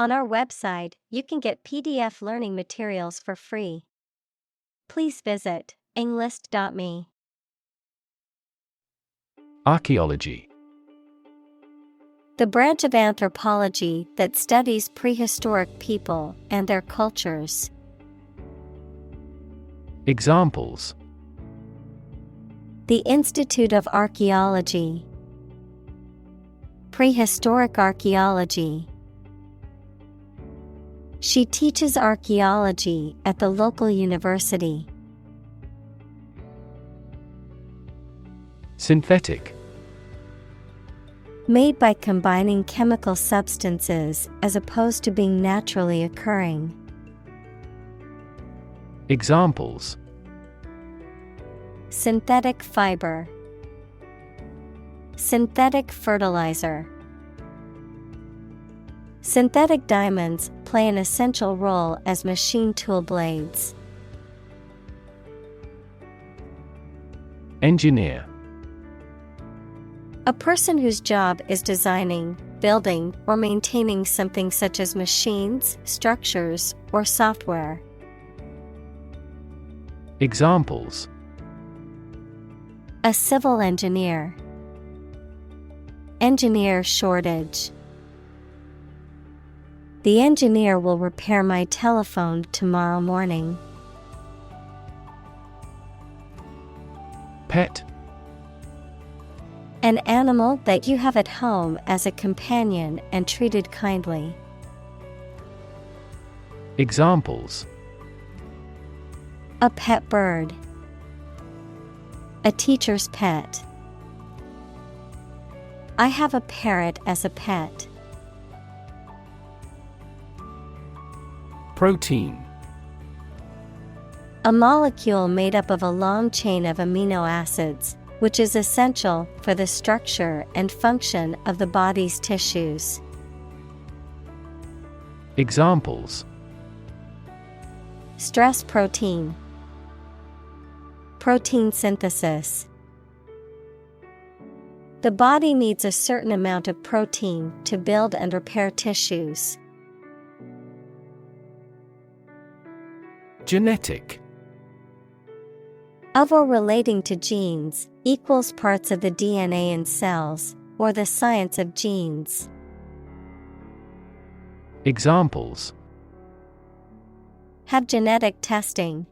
On our website, you can get PDF learning materials for free. Please visit englist.me. Archaeology. The branch of anthropology that studies prehistoric people and their cultures. Examples: The Institute of Archaeology. Prehistoric archaeology. She teaches archaeology at the local university. Synthetic. Made by combining chemical substances as opposed to being naturally occurring. Examples: Synthetic fiber. Synthetic fertilizer. Synthetic diamonds play an essential role as machine tool blades. Engineer. A person whose job is designing, building, or maintaining something such as machines, structures, or software. Examples: A civil engineer. Engineer shortage. The engineer will repair my telephone tomorrow morning. Pet. An animal that you have at home as a companion and treated kindly. Examples: A pet bird. A teacher's pet. I have a parrot as a pet. Protein. A molecule made up of a long chain of amino acids, which is essential for the structure and function of the body's tissues. Examples: Stress protein. Protein synthesis. The body needs a certain amount of protein to build and repair tissues. Genetic. Of or relating to genes, equals parts of the DNA in cells, or the science of genes. Examples: Have genetic testing.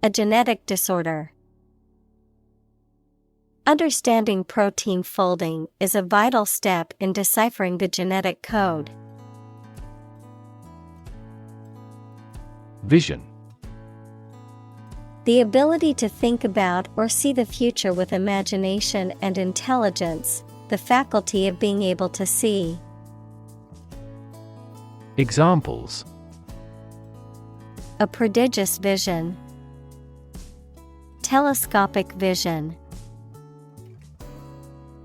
A genetic disorder. Understanding protein folding is a vital step in deciphering the genetic code. Vision. The ability to think about or see the future with imagination and intelligence, the faculty of being able to see. Examples: A prodigious vision. Telescopic vision.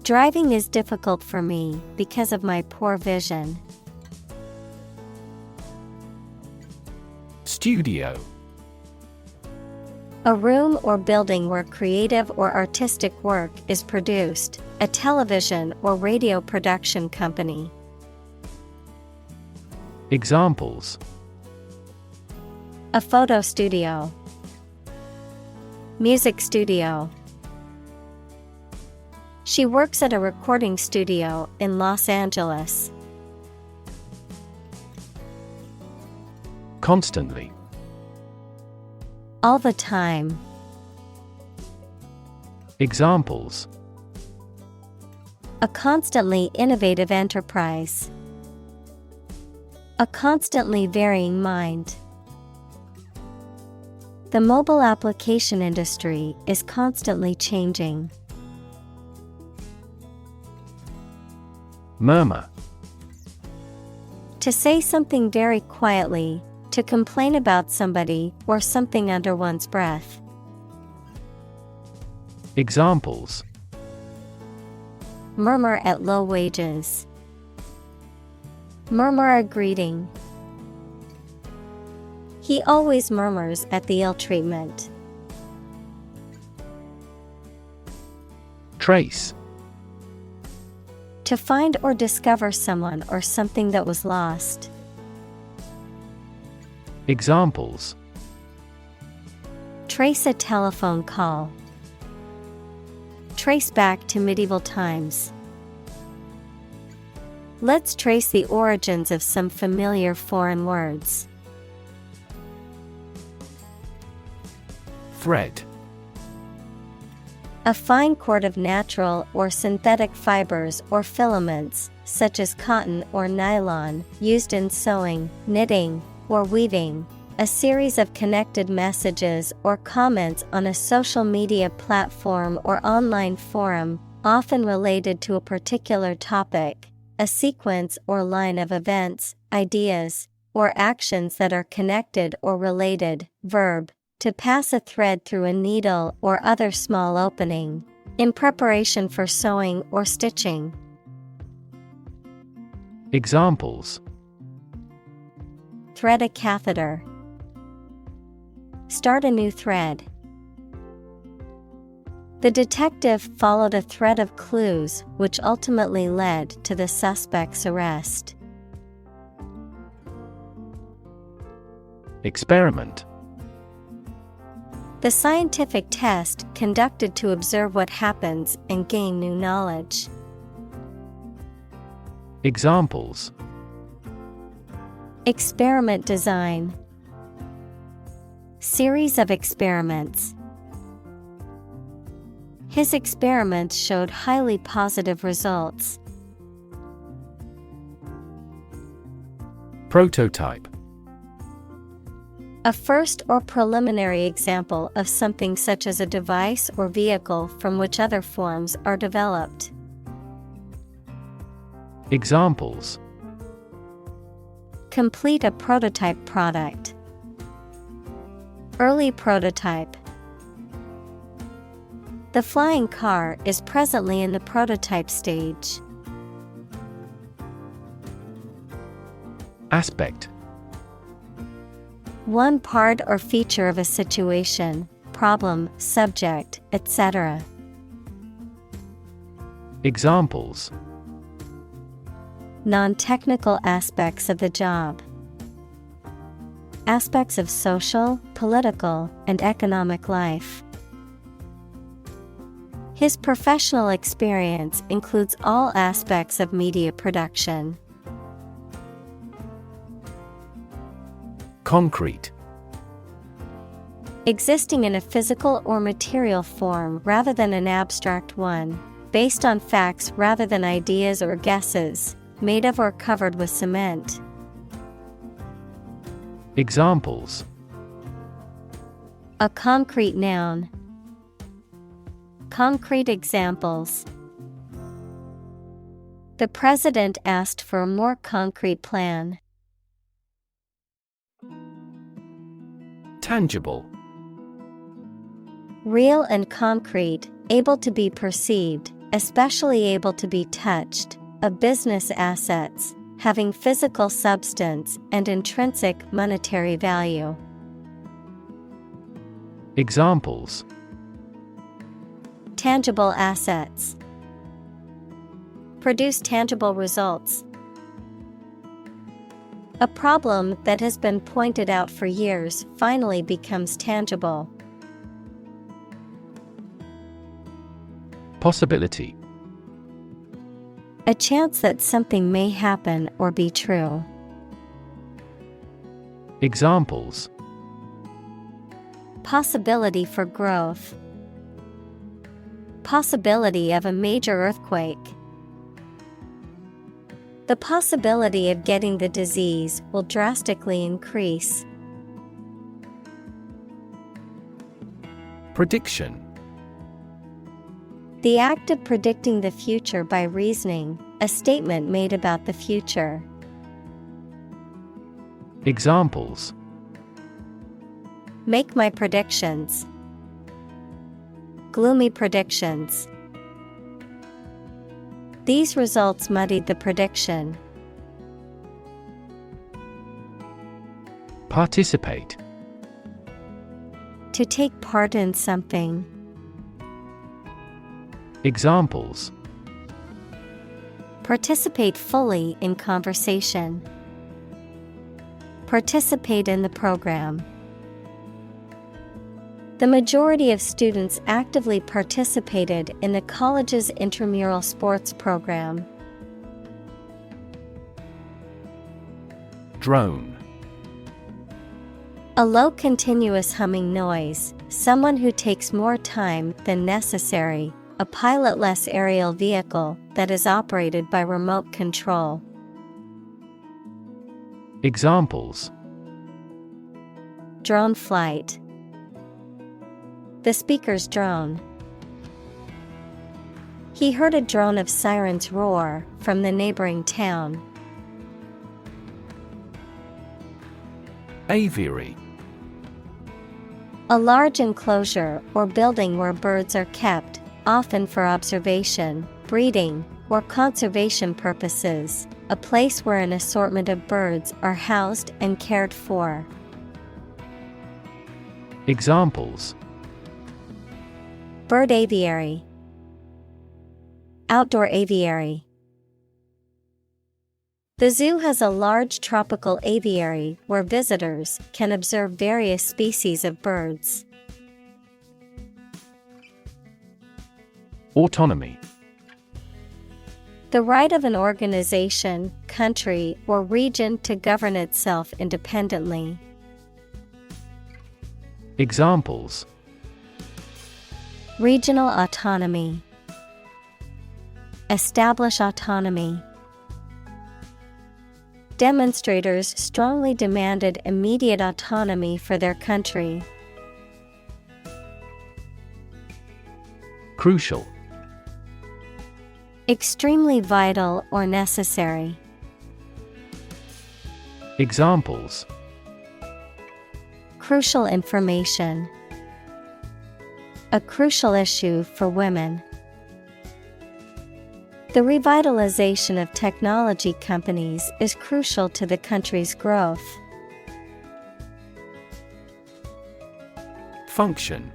Driving is difficult for me because of my poor vision. Studio. A room or building where creative or artistic work is produced, a television or radio production company. Examples: A photo studio. Music studio. She works at a recording studio in Los Angeles. Constantly. All the time. Examples: A constantly innovative enterprise. A constantly varying mind. The mobile application industry is constantly changing. Murmur. To say something very quietly, to complain about somebody or something under one's breath. Examples: Murmur at low wages. Murmur a greeting. He always murmurs at the ill treatment. Trace. To find or discover someone or something that was lost. Examples: Trace a telephone call. Trace back to medieval times. Let's trace the origins of some familiar foreign words. Thread. A fine cord of natural or synthetic fibers or filaments, such as cotton or nylon, used in sewing, knitting, or weaving. A series of connected messages or comments on a social media platform or online forum, often related to a particular topic. A sequence or line of events, ideas, or actions that are connected or related. Verb: to pass a thread through a needle or other small opening, in preparation for sewing or stitching. Examples: Thread a catheter. Start a new thread. The detective followed a thread of clues which ultimately led to the suspect's arrest. Experiment. The scientific test conducted to observe what happens and gain new knowledge. Examples: Experiment design. Series of experiments. His experiments showed highly positive results. Prototype. A first or preliminary example of something such as a device or vehicle from which other forms are developed. Examples: Complete a prototype product. Early prototype. The flying car is presently in the prototype stage. Aspect. One part or feature of a situation, problem, subject, etc. Examples: Non-technical aspects of the job. Aspects of social, political, and economic life. His professional experience includes all aspects of media production. Concrete. Existing in a physical or material form rather than an abstract one, based on facts rather than ideas or guesses, made of or covered with cement. Examples: A concrete noun. Concrete examples. The president asked for a more concrete plan. Tangible. Real and concrete, able to be perceived, especially able to be touched, of business assets, having physical substance and intrinsic monetary value. Examples: Tangible assets. Produce tangible results. A problem that has been pointed out for years finally becomes tangible. Possibility. A chance that something may happen or be true. Examples: Possibility for growth. Possibility of a major earthquake. The possibility of getting the disease will drastically increase. Prediction. The act of predicting the future by reasoning, a statement made about the future. Examples: Make my predictions. Gloomy predictions. These results muddied the prediction. Participate. To take part in something. Examples: Participate fully in conversation. Participate in the program. The majority of students actively participated in the college's intramural sports program. Drone. A low continuous humming noise, someone who takes more time than necessary, a pilotless aerial vehicle that is operated by remote control. Examples: Drone flight. The speaker's drone. He heard a drone of sirens roar from the neighboring town. Aviary. A large enclosure or building where birds are kept, often for observation, breeding, or conservation purposes, a place where an assortment of birds are housed and cared for. Examples: Bird aviary. Outdoor aviary. The zoo has a large tropical aviary where visitors can observe various species of birds. Autonomy. The right of an organization, country, or region to govern itself independently. Examples: Regional autonomy. Establish autonomy. Demonstrators strongly demanded immediate autonomy for their country. Crucial. Extremely vital or necessary. Examples: Crucial information. A crucial issue for women. The revitalization of technology companies is crucial to the country's growth. Function.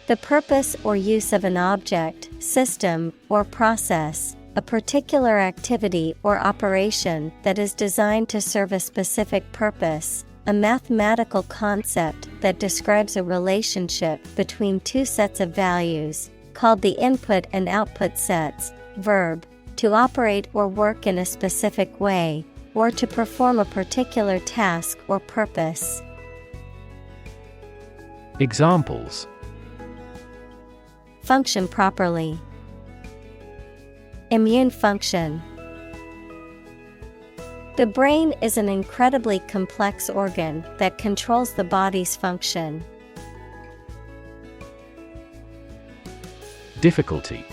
The purpose or use of an object, system, or process, a particular activity or operation that is designed to serve a specific purpose, a mathematical concept that describes a relationship between two sets of values, called the input and output sets. Verb, to operate or work in a specific way, or to perform a particular task or purpose. Examples: Function properly. Immune function. The brain is an incredibly complex organ that controls the body's function. Difficulty.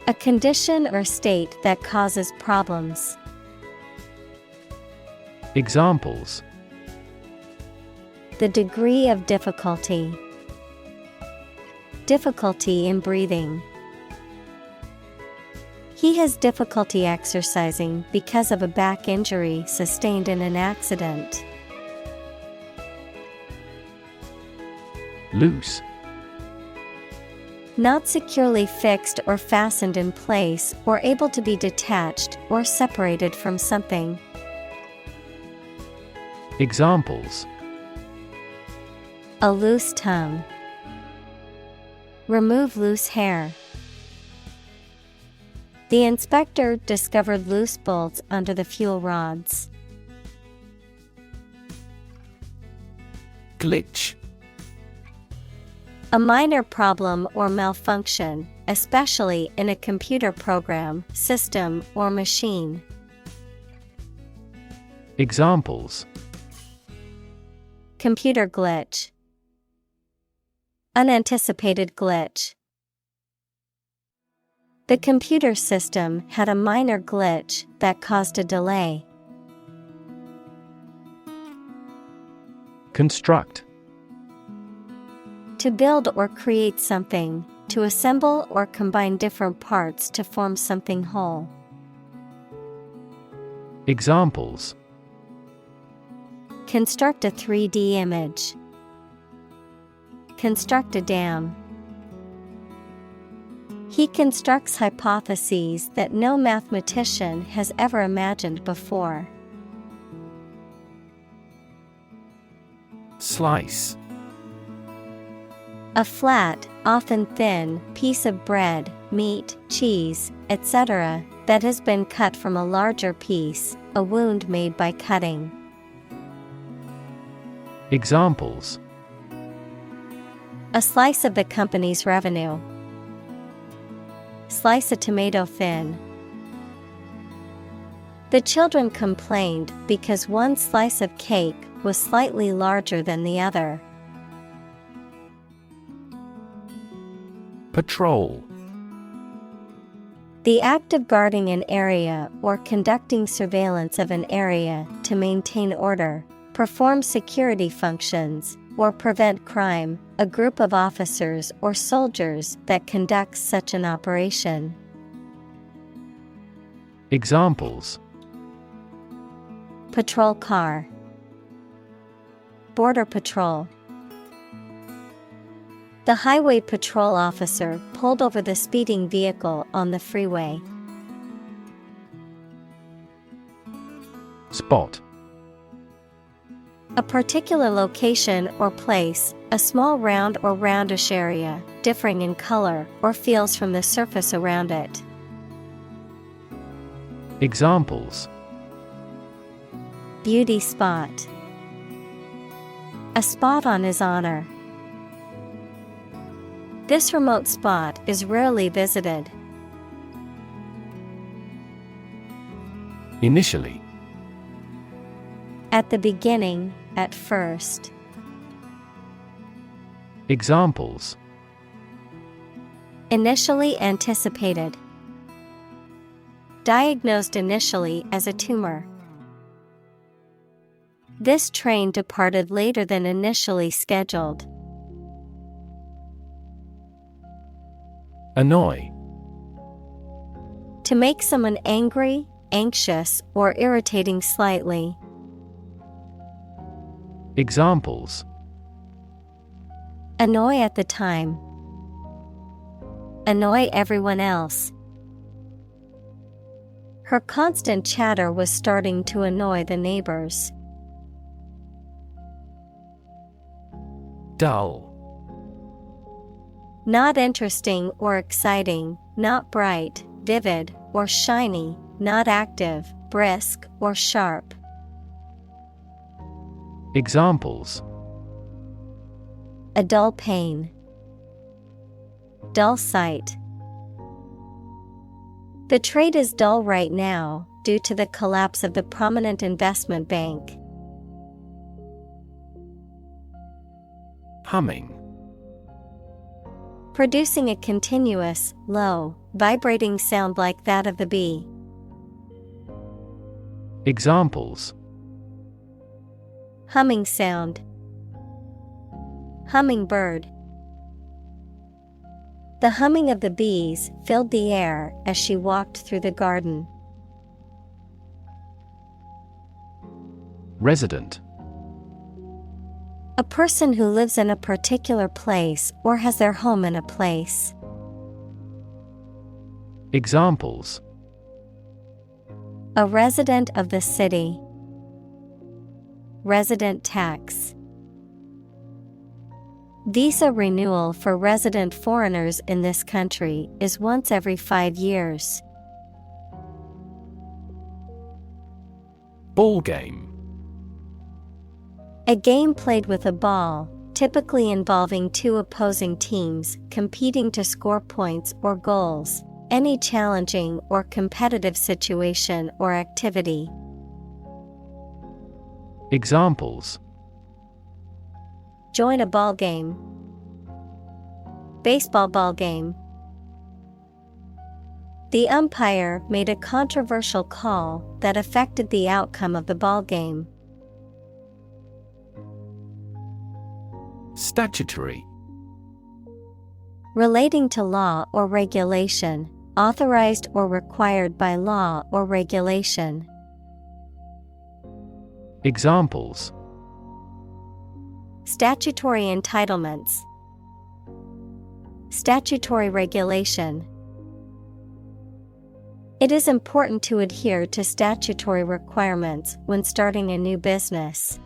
A condition or state that causes problems. Examples: The degree of difficulty. Difficulty in breathing. He has difficulty exercising because of a back injury sustained in an accident. Loose. Not securely fixed or fastened in place or able to be detached or separated from something. Examples: A loose tongue. Remove loose hair. The inspector discovered loose bolts under the fuel rods. Glitch. A minor problem or malfunction, especially in a computer program, system, or machine. Examples: Computer glitch. Unanticipated glitch. The computer system had a minor glitch that caused a delay. Construct. To build or create something, to assemble or combine different parts to form something whole. Examples: Construct a 3D image. Construct a dam. He constructs hypotheses that no mathematician has ever imagined before. Slice. A flat, often thin, piece of bread, meat, cheese, etc., that has been cut from a larger piece, a wound made by cutting. Examples: A slice of the company's revenue. Slice a tomato thin. The children complained because one slice of cake was slightly larger than the other. Patrol. The act of guarding an area or conducting surveillance of an area to maintain order, perform security functions, or prevent crime, a group of officers or soldiers that conducts such an operation. Examples: Patrol car. Border patrol. The highway patrol officer pulled over the speeding vehicle on the freeway. Spot. A particular location or place, a small round or roundish area, differing in color or feels from the surface around it. Examples: Beauty spot. A spot on his honor. This remote spot is rarely visited. Initially. At the beginning, at first. Examples: Initially anticipated. Diagnosed initially as a tumor. This train departed later than initially scheduled. Annoy. To make someone angry, anxious, or irritating slightly. Examples: Annoy at the time. Annoy everyone else. Her constant chatter was starting to annoy the neighbors. Dull. Not interesting or exciting, not bright, vivid, or shiny, not active, brisk, or sharp. Examples: A dull pain. Dull sight. The trade is dull right now due to the collapse of the prominent investment bank. Humming. Producing a continuous, low, vibrating sound like that of the bee. Examples: Humming sound. Hummingbird. The humming of the bees filled the air as she walked through the garden. Resident. A person who lives in a particular place or has their home in a place. Examples: A resident of the city. Resident tax. Visa renewal for resident foreigners in this country is once every 5 years. Ball game. A game played with a ball, typically involving two opposing teams competing to score points or goals, any challenging or competitive situation or activity. Examples: Join a ball game. Baseball ball game. The umpire made a controversial call that affected the outcome of the ball game. Statutory. Relating to law or regulation, authorized or required by law or regulation. Examples: Statutory entitlements. Statutory regulation. It is important to adhere to statutory requirements when starting a new business.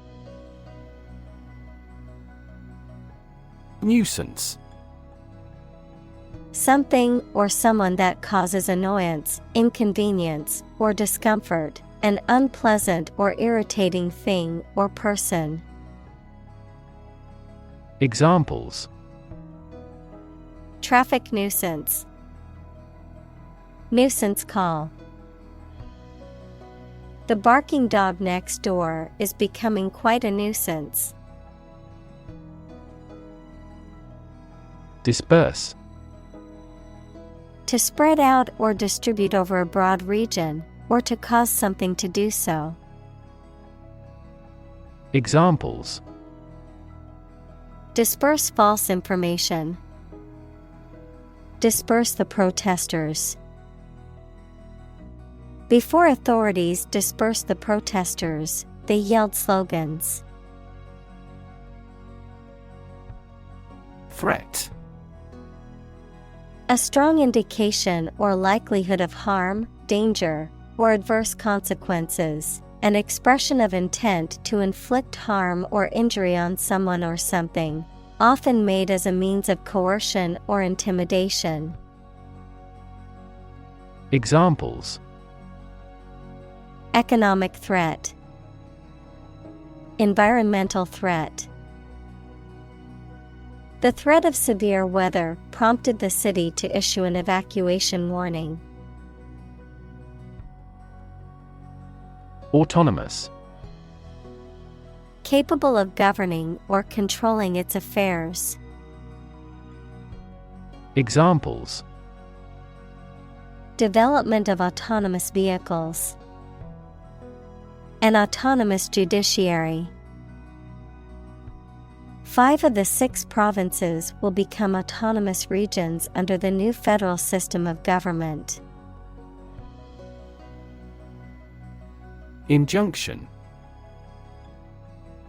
Nuisance. Something or someone that causes annoyance, inconvenience, or discomfort, an unpleasant or irritating thing or person. Examples: Traffic nuisance. Nuisance call. The barking dog next door is becoming quite a nuisance. Disperse. To spread out or distribute over a broad region, or to cause something to do so. Examples: Disperse false information. Disperse the protesters. Before authorities dispersed the protesters, they yelled slogans. Threat. A strong indication or likelihood of harm, danger, or adverse consequences, an expression of intent to inflict harm or injury on someone or something, often made as a means of coercion or intimidation. Examples: Economic threat. Environmental threat. The threat of severe weather prompted the city to issue an evacuation warning. Autonomous. Capable of governing or controlling its affairs. Examples: Development of autonomous vehicles. An autonomous judiciary. 5 of the 6 provinces will become autonomous regions under the new federal system of government. Injunction.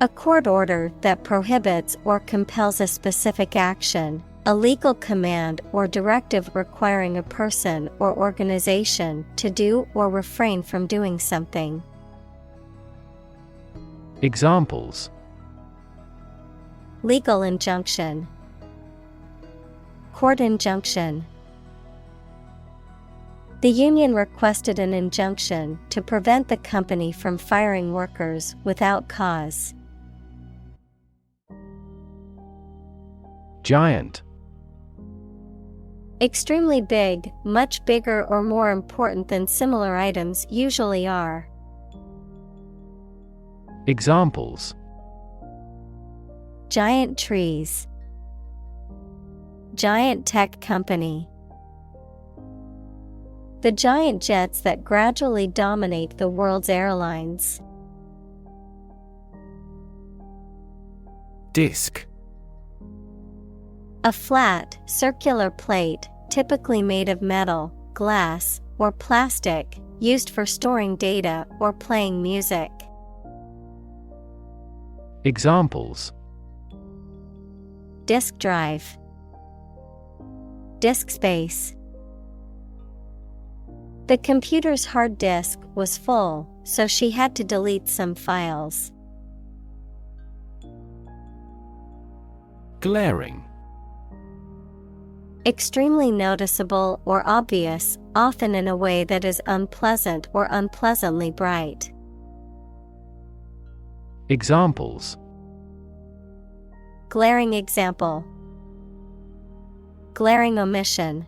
A court order that prohibits or compels a specific action, a legal command or directive requiring a person or organization to do or refrain from doing something. Examples: Legal injunction. Court injunction. The union requested an injunction to prevent the company from firing workers without cause. Giant. Extremely big, much bigger or more important than similar items usually are. Examples: Giant trees. Giant tech company. The giant jets that gradually dominate the world's airlines. Disk. A flat, circular plate, typically made of metal, glass, or plastic, used for storing data or playing music. Examples: Disk drive. Disk space. The computer's hard disk was full, so she had to delete some files. Glaring. Extremely noticeable or obvious, often in a way that is unpleasant or unpleasantly bright. Examples: Glaring example. Glaring omission.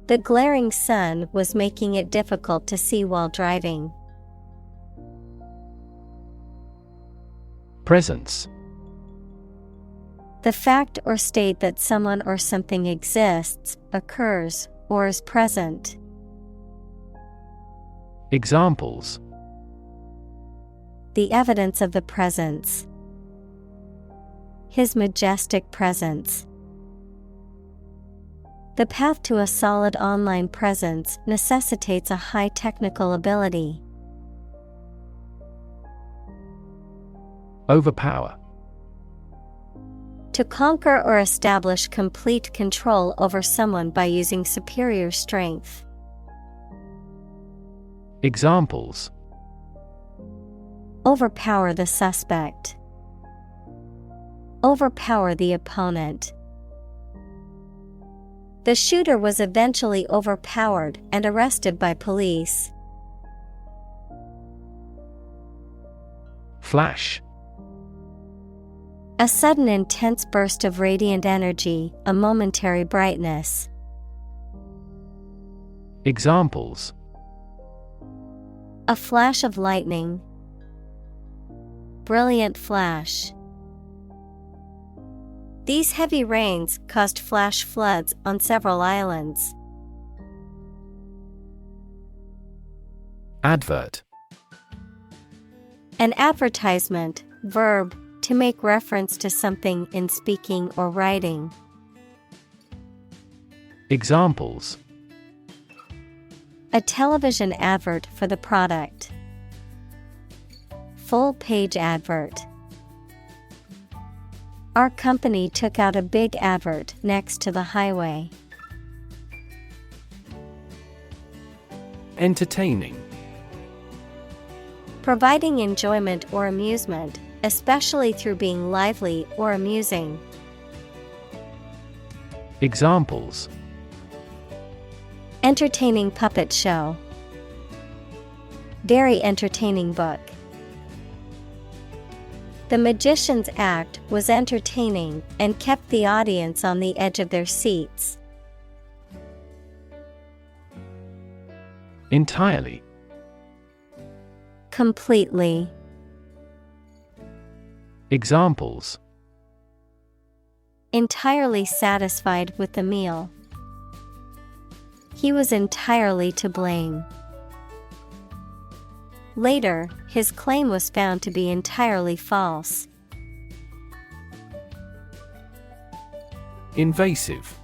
The glaring sun was making it difficult to see while driving. Presence. The fact or state that someone or something exists, occurs, or is present. Examples: The evidence of the presence. His majestic presence. The path to a solid online presence necessitates a high technical ability. Overpower. To conquer or establish complete control over someone by using superior strength. Examples: overpower the suspect, overpower the opponent. The shooter was eventually overpowered and arrested by police. Flash. A sudden intense burst of radiant energy, a momentary brightness. Examples: a flash of lightning, brilliant flash. These heavy rains caused flash floods on several islands. Advert. An advertisement, verb, to make reference to something in speaking or writing. Examples: a television advert for the product. Full page advert. Our company took out a big advert next to the highway. Entertaining. Providing enjoyment or amusement, especially through being lively or amusing. Examples: entertaining puppet show. Very entertaining book. The magician's act was entertaining and kept the audience on the edge of their seats. Entirely. Completely. Examples: entirely satisfied with the meal. He was entirely to blame. Later, his claim was found to be entirely false. Invasive.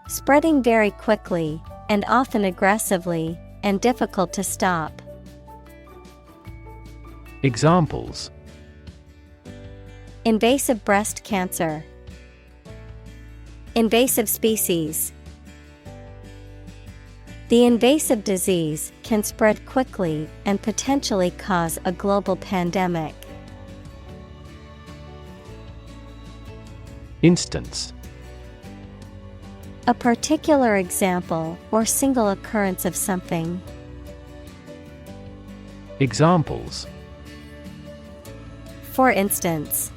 Spreading very quickly, and often aggressively, and difficult to stop. Examples: invasive breast cancer. Invasive species. The invasive disease can spread quickly and potentially cause a global pandemic. Instance. A particular example or single occurrence of something. Examples: for instance.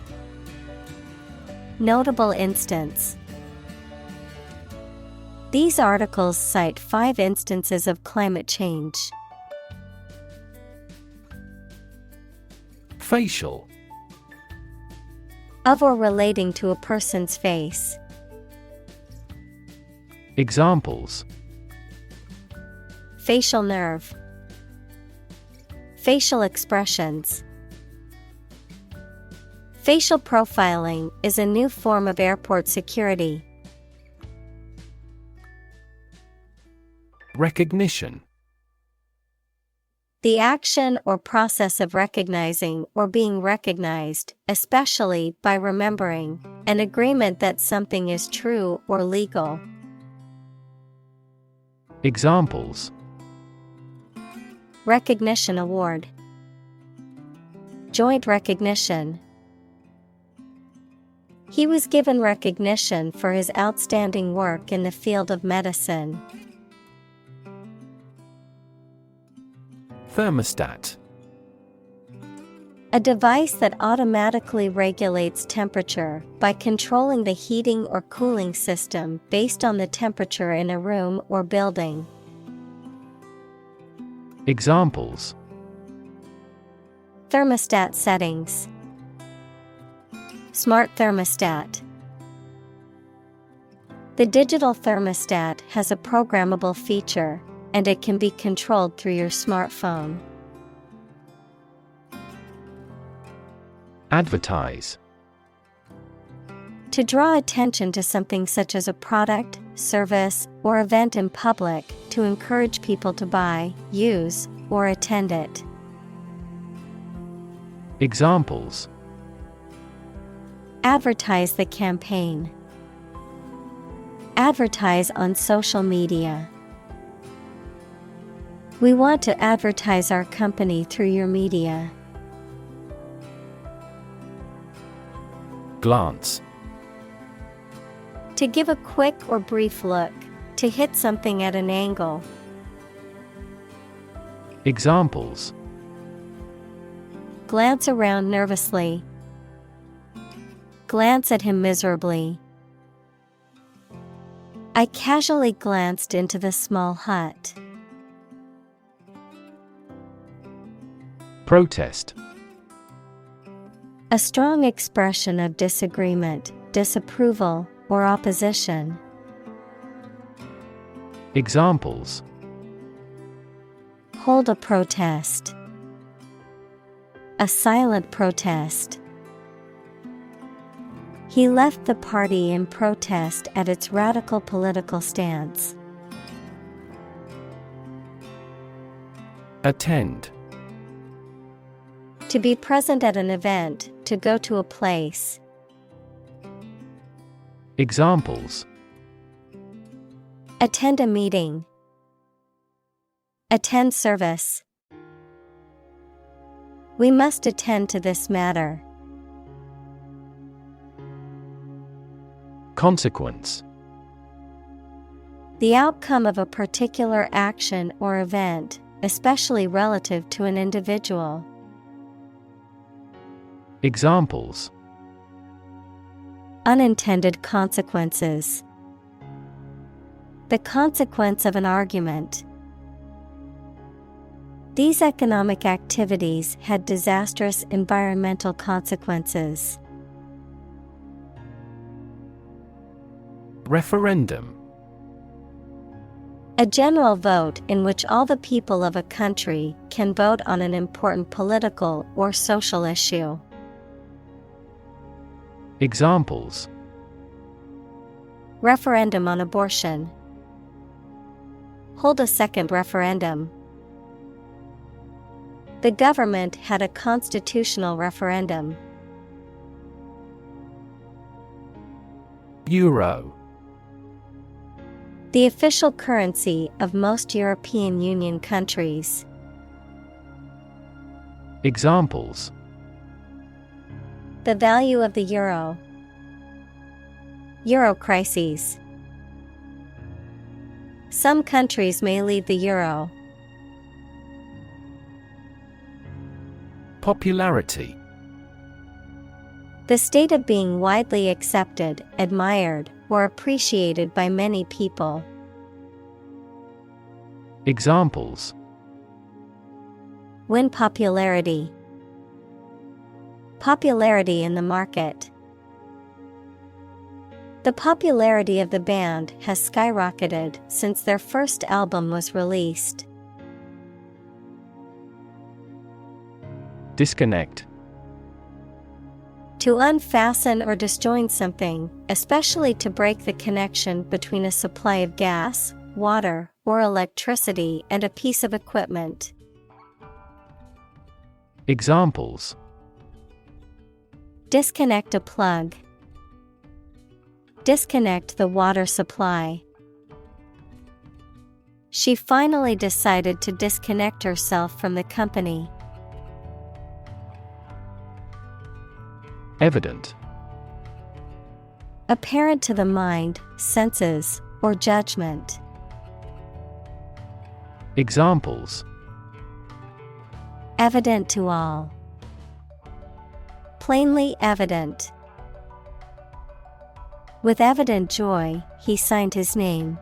Notable instance. These articles cite 5 instances of climate change. Facial. Of or relating to a person's face. Examples: facial nerve. Facial expressions. Facial profiling is a new form of airport security. Recognition. The action or process of recognizing or being recognized, especially by remembering, an agreement that something is true or legal. Examples: recognition award. Joint recognition. He was given recognition for his outstanding work in the field of medicine. Thermostat. A device that automatically regulates temperature by controlling the heating or cooling system based on the temperature in a room or building. Examples: thermostat settings. Smart thermostat. The digital thermostat has a programmable feature, and it can be controlled through your smartphone. Advertise. To draw attention to something such as a product, service, or event in public, to encourage people to buy, use, or attend it. Examples: advertise the campaign. Advertise on social media. We want to advertise our company through your media. Glance. To give a quick or brief look, to hit something at an angle. Examples. Glance around nervously. Glance at him miserably. I casually glanced into the small hut. Protest. A strong expression of disagreement, disapproval, or opposition. Examples. Hold a protest. A silent protest. He left the party in protest at its radical political stance. Attend. To be present at an event, to go to a place. Examples. Attend a meeting. Attend service. We must attend to this matter. Consequence. The outcome of a particular action or event, especially relative to an individual. Examples. Unintended consequences. The consequence of an argument. These economic activities had disastrous environmental consequences. Referendum. A general vote in which all the people of a country can vote on an important political or social issue. Examples. Referendum on abortion. Hold a second referendum. The government had a constitutional referendum. Euro. The official currency of most European Union countries. Examples. The value of the euro. Euro crises. Some countries may leave the euro. Popularity. The state of being widely accepted, admired, or appreciated by many people. Examples. Win popularity. Popularity in the market. The popularity of the band has skyrocketed since their first album was released. Disconnect. To unfasten or disjoin something, especially to break the connection between a supply of gas, water, or electricity and a piece of equipment. Examples. Disconnect a plug. Disconnect the water supply. She finally decided to disconnect herself from the company. Evident. Apparent to the mind, senses, or judgment. Examples. Evident to all. Plainly evident. With evident joy, he signed his name.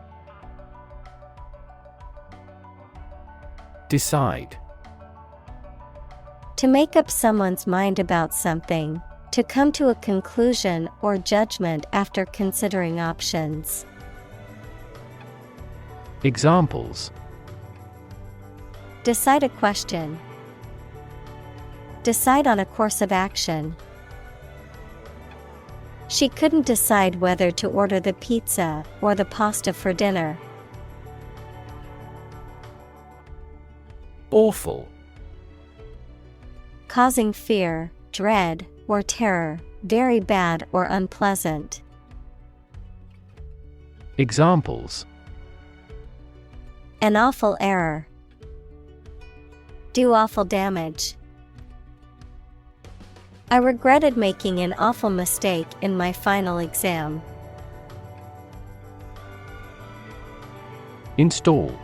Decide. To make up someone's mind about something. To come to a conclusion or judgment after considering options. Examples. Decide a question. Decide on a course of action. She couldn't decide whether to order the pizza or the pasta for dinner. Awful. Causing fear, dread, or terror, very bad or unpleasant. Examples. An awful error. Do awful damage. I regretted making an awful mistake in my final exam. Install.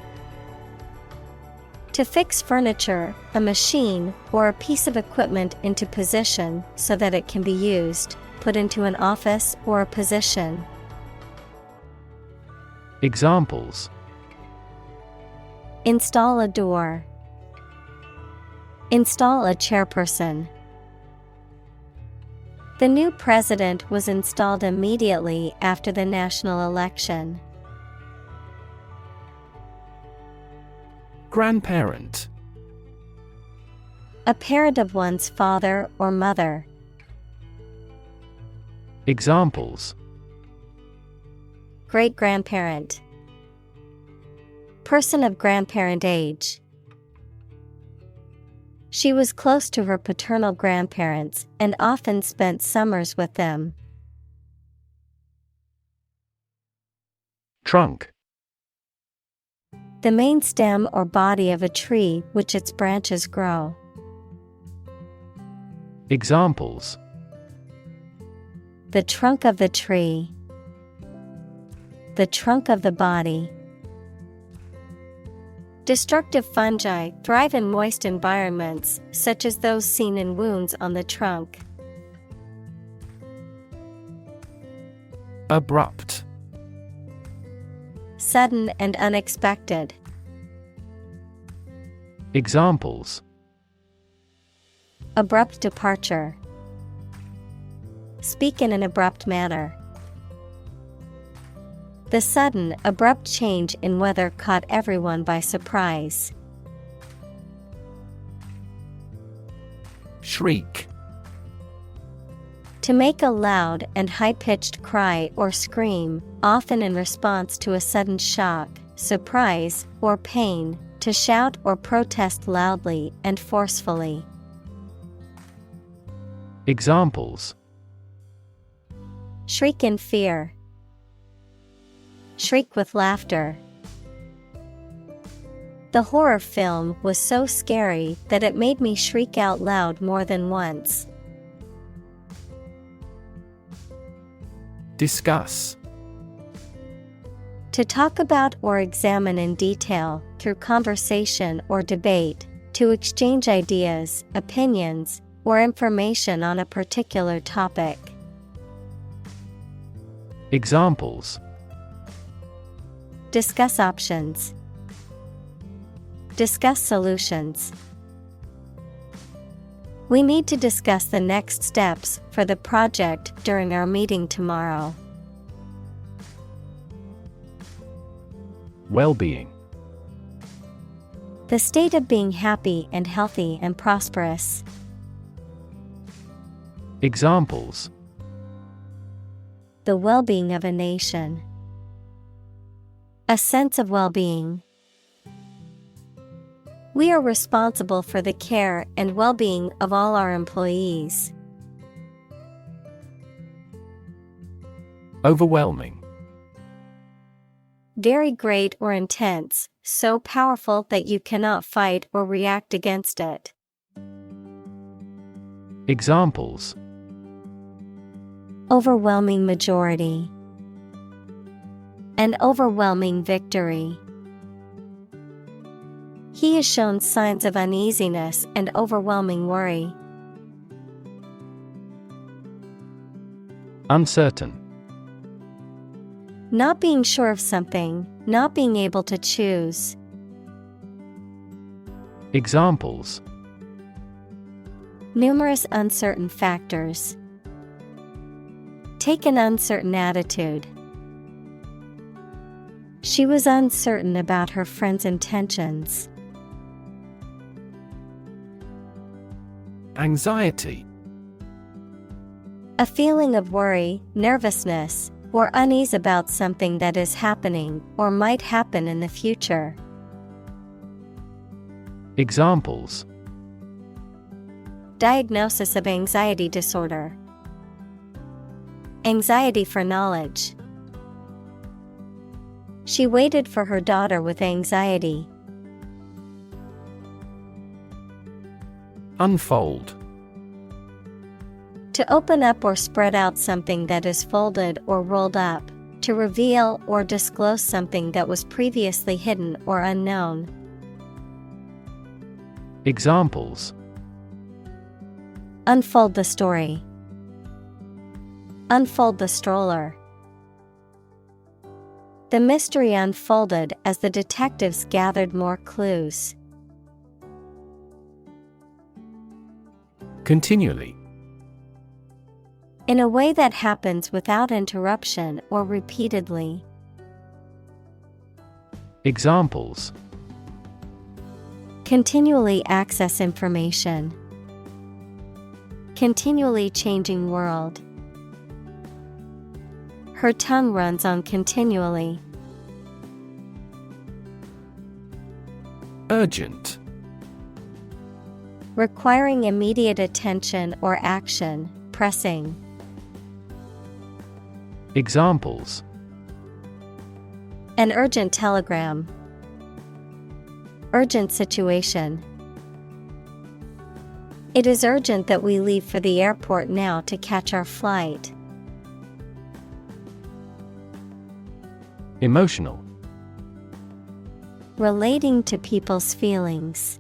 To fix furniture, a machine, or a piece of equipment into position so that it can be used, put into an office or a position. Examples: Install a door. Install a chairperson. The new president was installed immediately after the national election. Grandparent. A parent of one's father or mother. Examples: Great-grandparent. Person of grandparent age. She was close to her paternal grandparents and often spent summers with them. Trunk. The main stem or body of a tree which its branches grow. Examples: The trunk of the tree. The trunk of the body. Destructive fungi thrive in moist environments, such as those seen in wounds on the trunk. Abrupt. Sudden and unexpected. Examples: Abrupt departure. Speak in an abrupt manner. The sudden, abrupt change in weather caught everyone by surprise. Shriek. To make a loud and high-pitched cry or scream, often in response to a sudden shock, surprise, or pain, to shout or protest loudly and forcefully. Examples: Shriek in fear. Shriek with laughter. The horror film was so scary that it made me shriek out loud more than once. Discuss. To talk about or examine in detail, through conversation or debate, to exchange ideas, opinions, or information on a particular topic. Examples: Discuss options. Discuss solutions. We need to discuss the next steps for the project during our meeting tomorrow. Well-being. The state of being happy and healthy and prosperous. Examples: The well-being of a nation. A sense of well-being. We are responsible for the care and well-being of all our employees. Overwhelming. Very great or intense, so powerful that you cannot fight or react against it. Examples: Overwhelming majority. An overwhelming victory. He has shown signs of uneasiness and overwhelming worry. Uncertain. Not being sure of something, not being able to choose. Examples: Numerous uncertain factors. Take an uncertain attitude. She was uncertain about her friend's intentions. Anxiety. A feeling of worry, nervousness, or unease about something that is happening or might happen in the future. Examples: Diagnosis of anxiety disorder. Anxiety for knowledge. She waited for her daughter with anxiety. Unfold. To open up or spread out something that is folded or rolled up, to reveal or disclose something that was previously hidden or unknown. Examples: Unfold the story. Unfold the stroller. The mystery unfolded as the detectives gathered more clues. Continually. In a way that happens without interruption or repeatedly. Examples: Continually access information. Continually changing world. Her tongue runs on continually. Urgent. Requiring immediate attention or action, pressing. Examples: An urgent telegram. Urgent situation. It is urgent that we leave for the airport now to catch our flight. Emotional. Relating to people's feelings.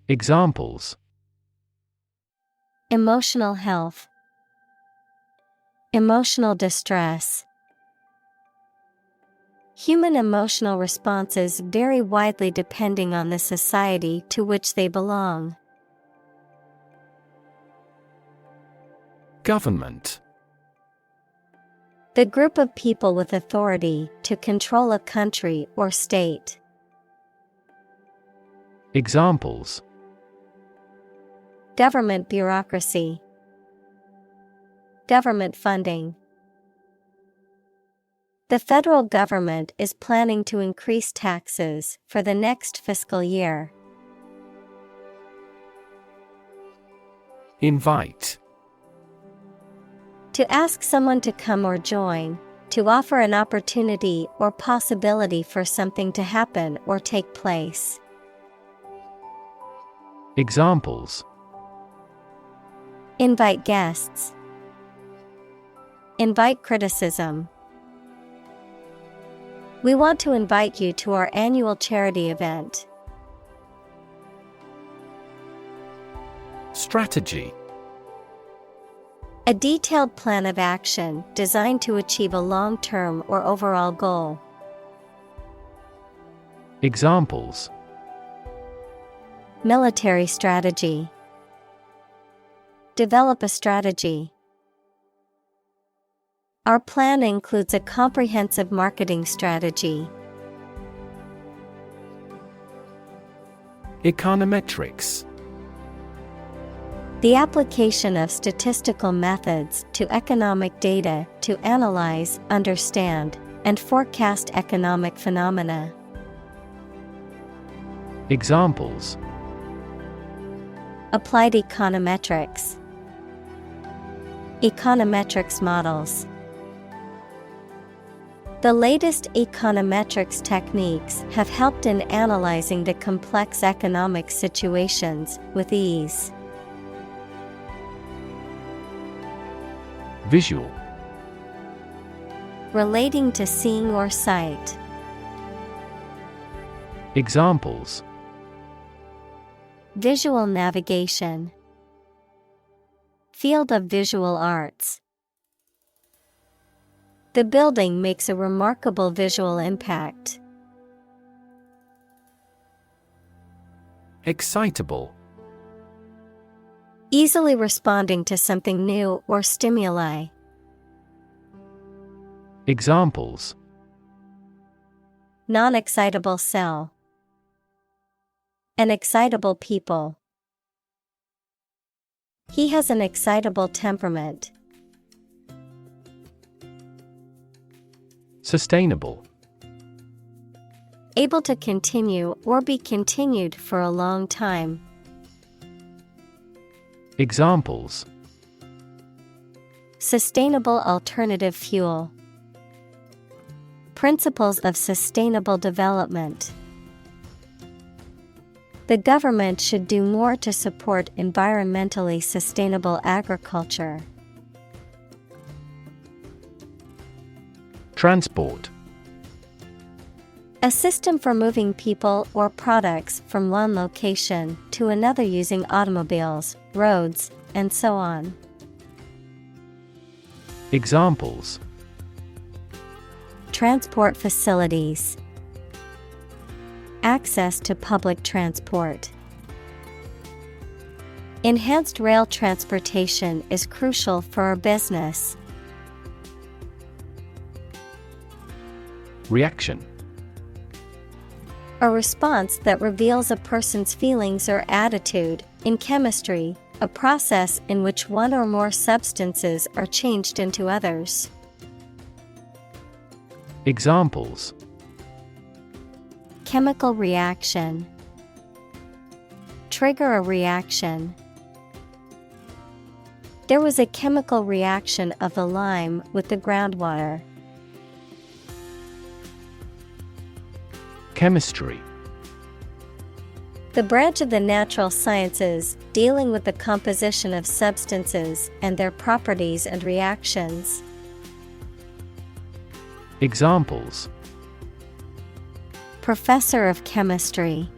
Examples: Emotional health. Emotional distress. Human emotional responses vary widely depending on the society to which they belong. Government. The group of people with authority to control a country or state. Examples: Government bureaucracy. Government funding. The federal government is planning to increase taxes for the next fiscal year. Invite. To ask someone to come or join, to offer an opportunity or possibility for something to happen or take place. Examples: Invite guests. Invite criticism. We want to invite you to our annual charity event. Strategy. A detailed plan of action designed to achieve a long-term or overall goal. Examples: Military strategy. Develop a strategy. Our plan includes a comprehensive marketing strategy. Econometrics. The application of statistical methods to economic data to analyze, understand, and forecast economic phenomena. Examples: Applied econometrics. Econometrics models. The latest econometrics techniques have helped in analyzing the complex economic situations with ease. Visual. Relating to seeing or sight. Examples: Visual navigation. Field of visual arts. The building makes a remarkable visual impact. Excitable. Easily responding to something new or stimuli. Examples: Non-excitable cell. An excitable people. He has an excitable temperament. Sustainable. Able to continue or be continued for a long time. Examples: Sustainable alternative fuel. Principles of sustainable development. The government should do more to support environmentally sustainable agriculture. Transport. A system for moving people or products from one location to another using automobiles, roads, and so on. Examples: Transport facilities. Access to public transport. Enhanced rail transportation is crucial for our business. Reaction. A response that reveals a person's feelings or attitude. In chemistry, a process in which one or more substances are changed into others. Examples: Chemical reaction. Trigger a reaction. There was a chemical reaction of the lime with the groundwater. Chemistry. The branch of the natural sciences dealing with the composition of substances and their properties and reactions. Examples: Professor of chemistry.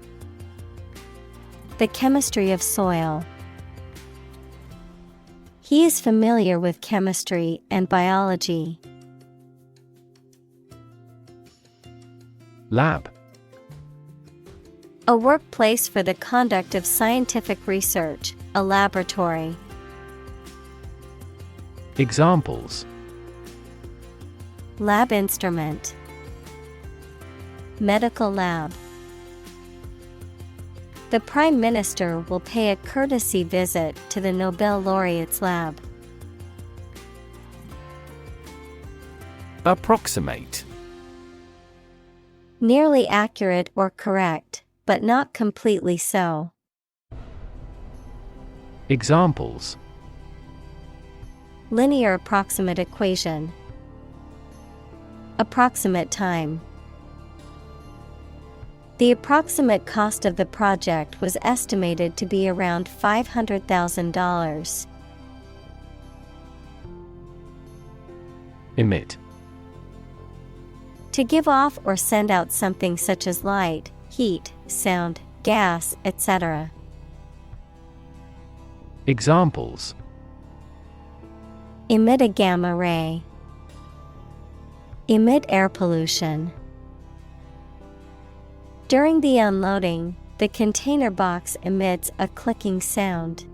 The chemistry of soil. He is familiar with chemistry and biology. Lab. A workplace for the conduct of scientific research, a laboratory. Examples: Lab instrument. Medical lab. The Prime Minister will pay a courtesy visit to the Nobel laureate's lab. Approximate. Nearly accurate or correct, but not completely so. Examples: Linear approximate equation. Approximate time. The approximate cost of the project was estimated to be around $500,000. Emit. To give off or send out something such as light, heat, sound, gas, etc. Examples: Emit a gamma ray. Emit air pollution. During the unloading, the container box emits a clicking sound.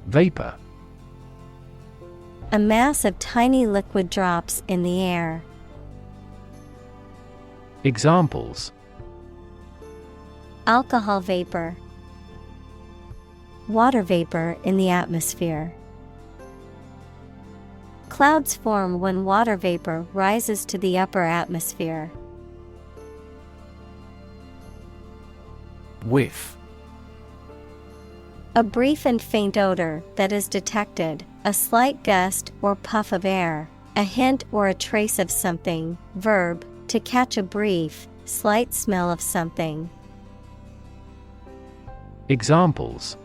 Vapor. A mass of tiny liquid drops in the air. Examples: Alcohol vapor. Water vapor in the atmosphere. Clouds form when water vapor rises to the upper atmosphere. Whiff. A brief and faint odor that is detected, a slight gust or puff of air, a hint or a trace of something. Verb, to catch a brief, slight smell of something. Examples: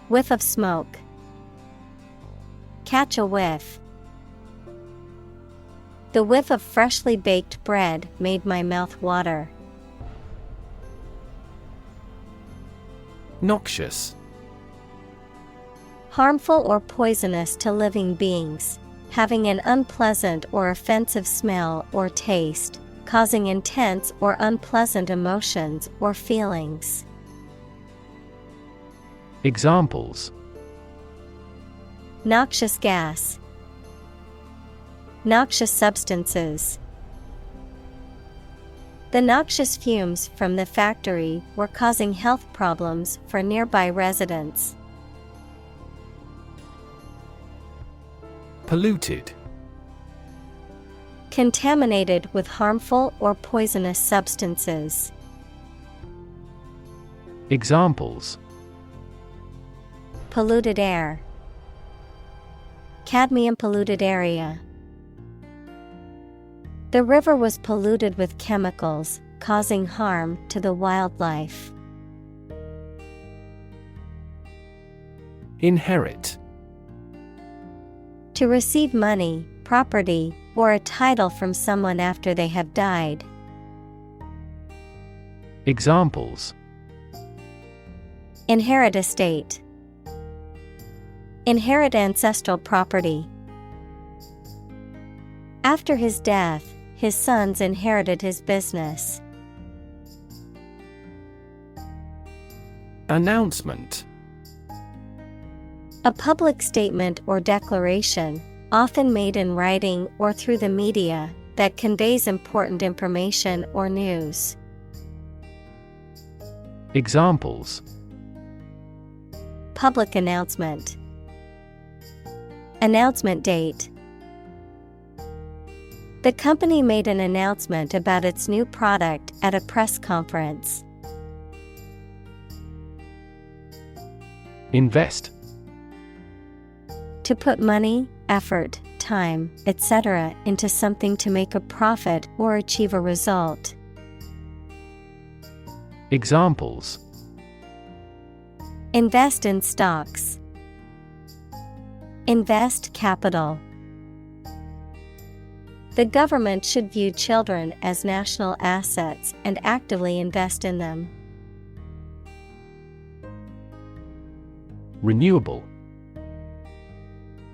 Whiff of smoke. Catch a whiff. The whiff of freshly baked bread made my mouth water. Noxious. Harmful or poisonous to living beings, having an unpleasant or offensive smell or taste, causing intense or unpleasant emotions or feelings. Examples: Noxious gas. Noxious substances. The noxious fumes from the factory were causing health problems for nearby residents. Polluted. Contaminated with harmful or poisonous substances. Examples: Polluted air. Cadmium polluted area. The river was polluted with chemicals, causing harm to the wildlife. Inherit. To receive money, property, or a title from someone after they have died. Examples: Inherit estate. Inherit ancestral property. After his death, his sons inherited his business. Announcement. A public statement or declaration, often made in writing or through the media, that conveys important information or news. Examples: Public announcement. Announcement date. The company made an announcement about its new product at a press conference. Invest. To put money, effort, time, etc. into something to make a profit or achieve a result. Examples: Invest in stocks. Invest capital. The government should view children as national assets and actively invest in them. Renewable.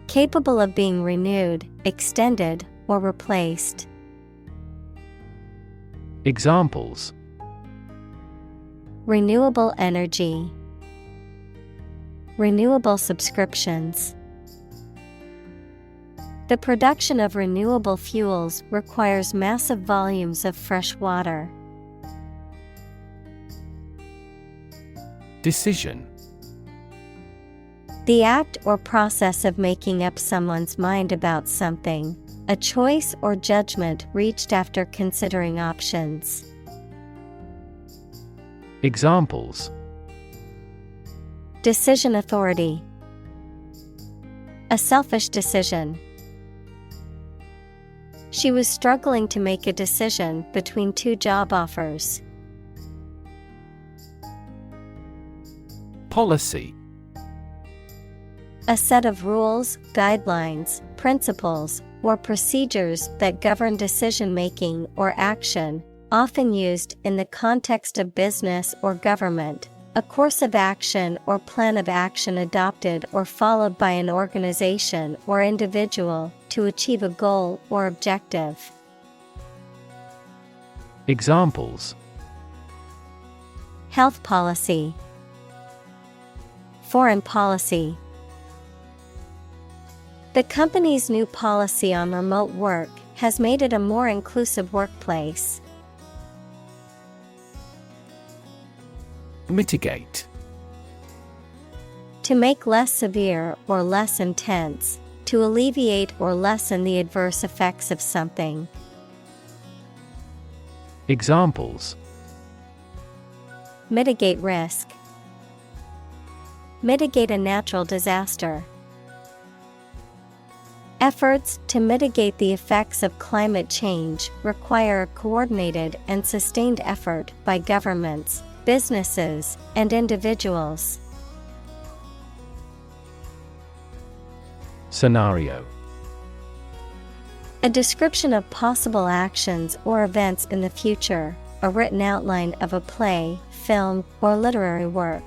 Capable of being renewed, extended, or replaced. Examples: Renewable energy. Renewable subscriptions. The production of renewable fuels requires massive volumes of fresh water. Decision. The act or process of making up someone's mind about something, a choice or judgment reached after considering options. Examples: Decision authority. A selfish decision. She was struggling to make a decision between two job offers. Policy. A set of rules, guidelines, principles, or procedures that govern decision-making or action, often used in the context of business or government. A course of action or plan of action adopted or followed by an organization or individual to achieve a goal or objective. Examples: Health policy. Foreign policy. The company's new policy on remote work has made it a more inclusive workplace. Mitigate. To make less severe or less intense, to alleviate or lessen the adverse effects of something. Examples: Mitigate risk. Mitigate a natural disaster. Efforts to mitigate the effects of climate change require a coordinated and sustained effort by governments, businesses, and individuals. Scenario. A description of possible actions or events in the future, a written outline of a play, film, or literary work.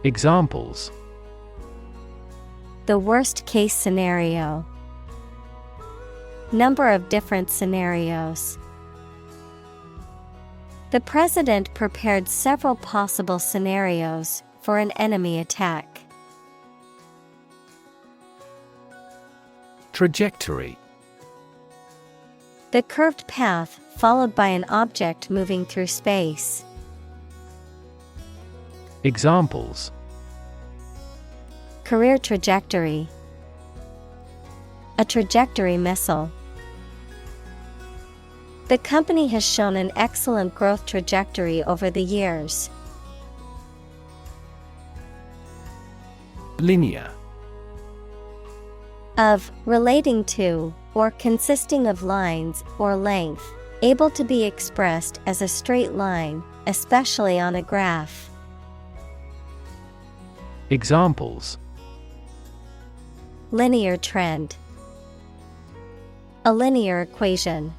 Examples: The worst case scenario. Number of different scenarios. The president prepared several possible scenarios for an enemy attack. Trajectory. The curved path followed by an object moving through space. Examples: Career trajectory. A trajectory missile. The company has shown an excellent growth trajectory over the years. Linear. Of, relating to, or consisting of lines or length, able to be expressed as a straight line, especially on a graph. Examples: Linear trend. A linear equation.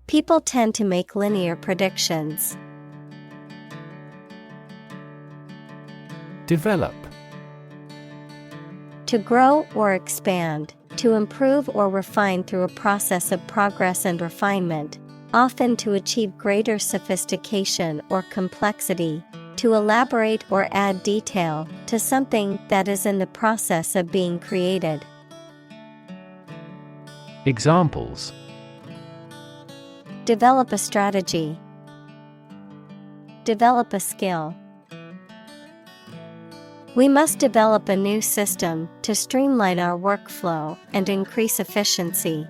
People tend to make linear predictions. Develop. To grow or expand, to improve or refine through a process of progress and refinement, often to achieve greater sophistication or complexity, to elaborate or add detail to something that is in the process of being created. Examples: Develop a strategy. Develop a skill. We must develop a new system to streamline our workflow and increase efficiency.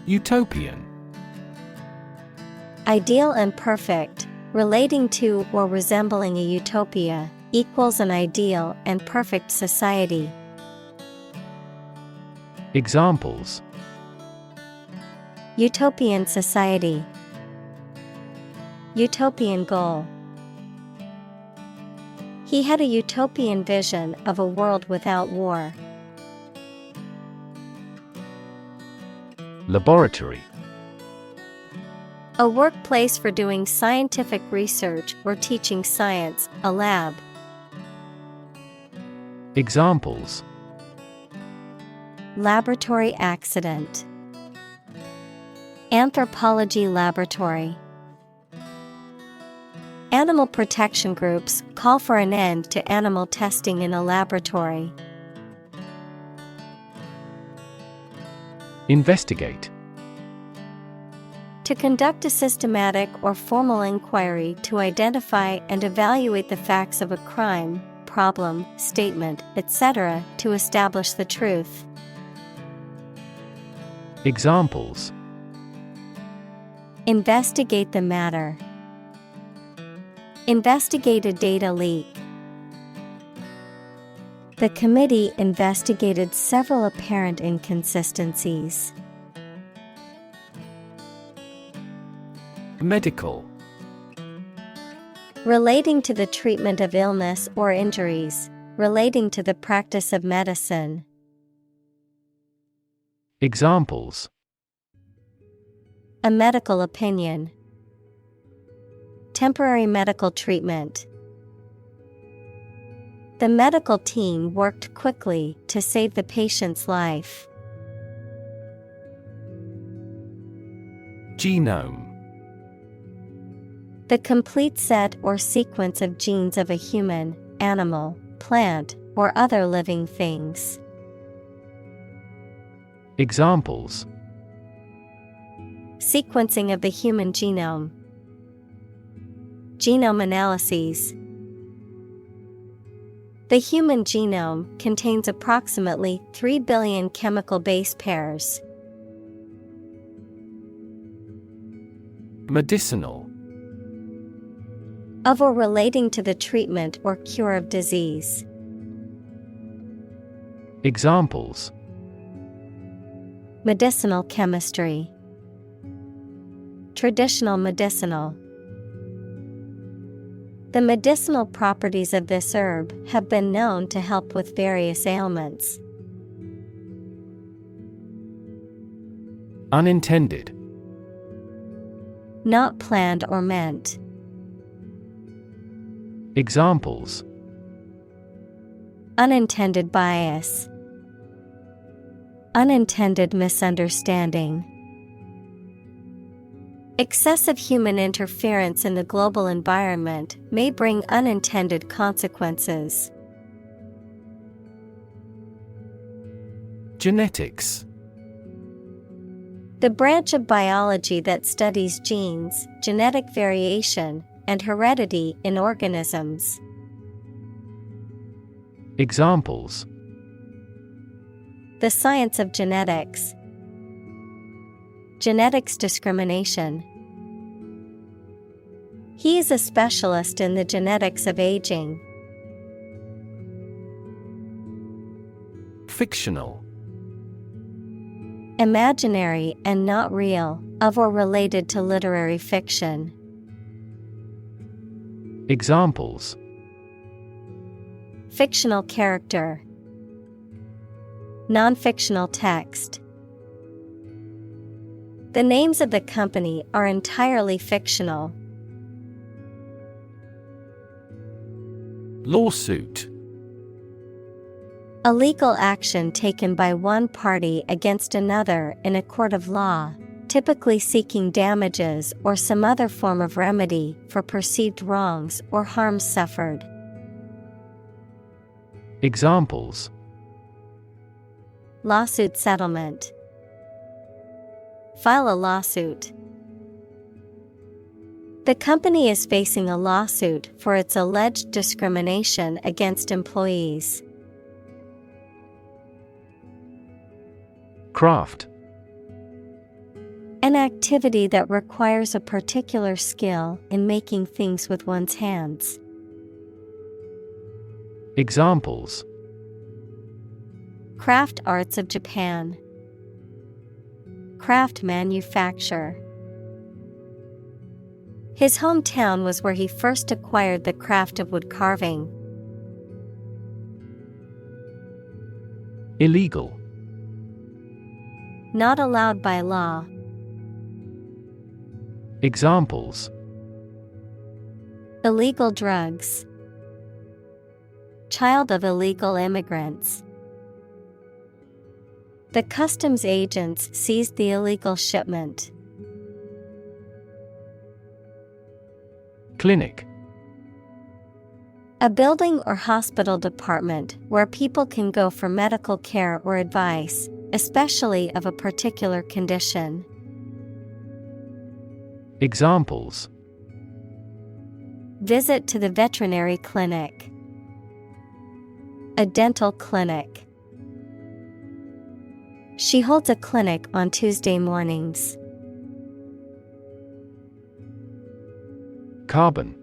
Utopian. Ideal and perfect, relating to or resembling a utopia, equals an ideal and perfect society. Examples: Utopian society. Utopian goal. He had a utopian vision of a world without war. Laboratory. A workplace for doing scientific research or teaching science, a lab. Examples: Laboratory accident. Anthropology laboratory. Animal protection groups call for an end to animal testing in a laboratory. Investigate. To conduct a systematic or formal inquiry to identify and evaluate the facts of a crime, problem, statement, etc., to establish the truth. Examples: Investigate the matter. Investigate a data leak. The committee investigated several apparent inconsistencies. Medical. Relating to the treatment of illness or injuries, relating to the practice of medicine. Examples: A medical opinion. Temporary medical treatment. The medical team worked quickly to save the patient's life. Genome. The complete set or sequence of genes of a human, animal, plant, or other living things. Examples: Sequencing of the human genome. Genome analyses. The human genome contains approximately 3 billion chemical base pairs. Medicinal. Of or relating to the treatment or cure of disease. Examples: Medicinal chemistry. Traditional medicinal. The medicinal properties of this herb have been known to help with various ailments. Unintended. Not planned or meant. Examples: Unintended bias. Unintended misunderstanding. Excessive human interference in the global environment may bring unintended consequences. Genetics. The branch of biology that studies genes, genetic variation, and heredity in organisms. Examples: The science of genetics. Genetics discrimination. He is a specialist in the genetics of aging. Fictional. Imaginary and not real, of or related to literary fiction. Examples: Fictional character. Non-fictional text. The names of the company are entirely fictional. Lawsuit. A legal action taken by one party against another in a court of law, typically seeking damages or some other form of remedy for perceived wrongs or harms suffered. Examples: Lawsuit settlement. File a lawsuit. The company is facing a lawsuit for its alleged discrimination against employees. Craft. An activity that requires a particular skill in making things with one's hands. Examples: Craft arts of Japan. Craft manufacture. His hometown was where he first acquired the craft of wood carving. Illegal. Not allowed by law. Examples: Illegal drugs. Child of illegal immigrants. The customs agents seized the illegal shipment. Clinic. A building or hospital department where people can go for medical care or advice, especially of a particular condition. Examples: Visit to the veterinary clinic. A dental clinic. She holds a clinic on Tuesday mornings. Carbon.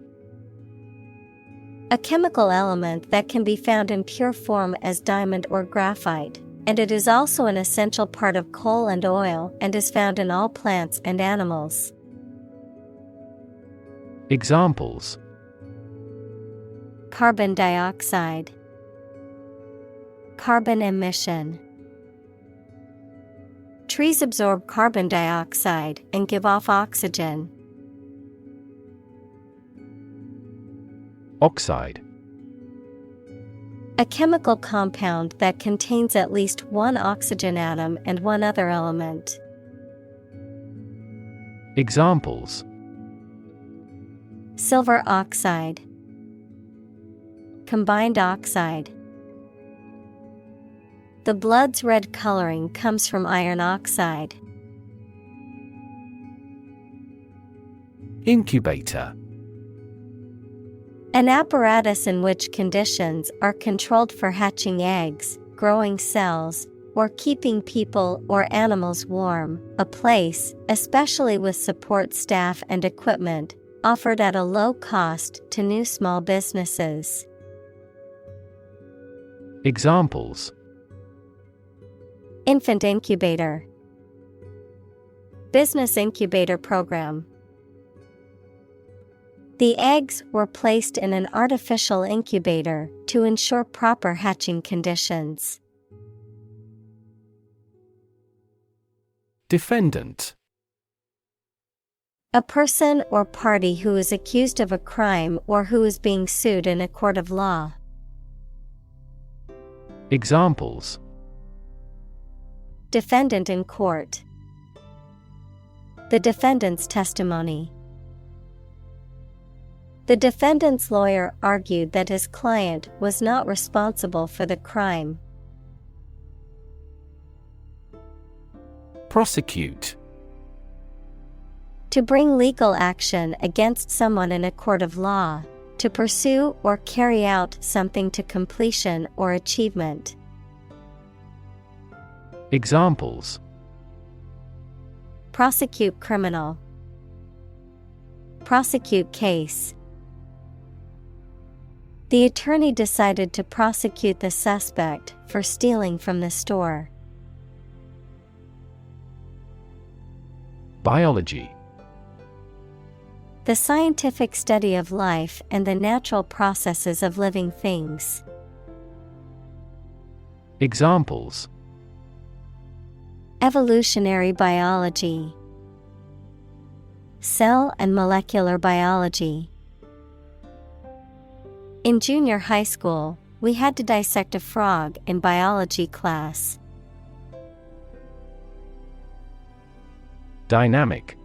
A chemical element that can be found in pure form as diamond or graphite, and it is also an essential part of coal and oil and is found in all plants and animals. Examples: Carbon dioxide. Carbon emission. Trees absorb carbon dioxide and give off oxygen. Oxide. A chemical compound that contains at least one oxygen atom and one other element. Examples: Silver oxide. Combined oxide. The blood's red coloring comes from iron oxide. Incubator. An apparatus in which conditions are controlled for hatching eggs, growing cells, or keeping people or animals warm, a place, especially with support staff and equipment, offered at a low cost to new small businesses. Examples: Infant incubator. Business incubator program. The eggs were placed in an artificial incubator to ensure proper hatching conditions. Defendant. A person or party who is accused of a crime or who is being sued in a court of law. Examples: Defendant in court. The defendant's testimony. The defendant's lawyer argued that his client was not responsible for the crime. Prosecute. To bring legal action against someone in a court of law, to pursue or carry out something to completion or achievement. Examples: Prosecute criminal. Prosecute case. The attorney decided to prosecute the suspect for stealing from the store. Biology. The scientific study of life and the natural processes of living things. Examples: Evolutionary biology, cell and molecular biology. In junior high school, we had to dissect a frog in biology class. Dynamic.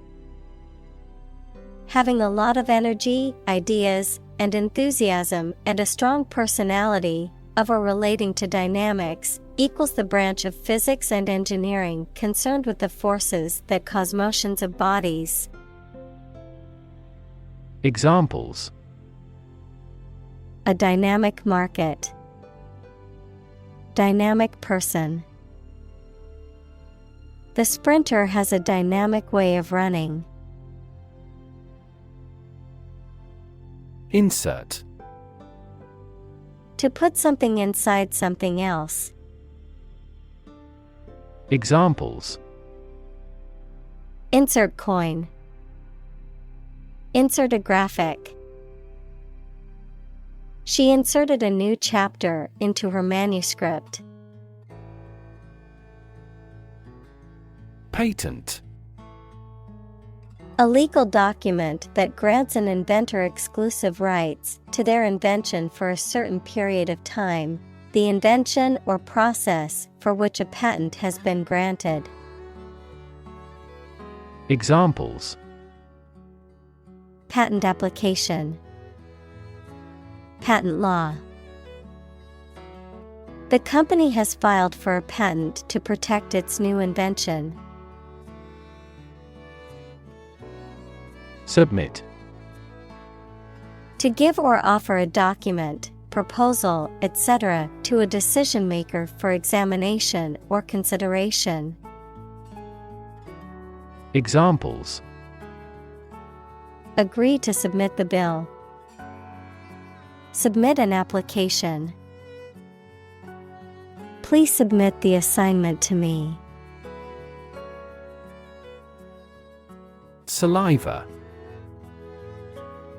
Having a lot of energy, ideas, and enthusiasm and a strong personality, of or relating to dynamics, equals the branch of physics and engineering concerned with the forces that cause motions of bodies. Examples: A dynamic market. Dynamic person. The sprinter has a dynamic way of running. Insert. To put something inside something else. Examples: Insert coin. Insert a graphic. She inserted a new chapter into her manuscript. Patent. A legal document that grants an inventor exclusive rights to their invention for a certain period of time, the invention or process for which a patent has been granted. Examples: Patent application. Patent law. The company has filed for a patent to protect its new invention. Submit. To give or offer a document, proposal, etc. to a decision maker for examination or consideration. Examples: Agree to submit the bill. Submit an application. Please submit the assignment to me. Saliva.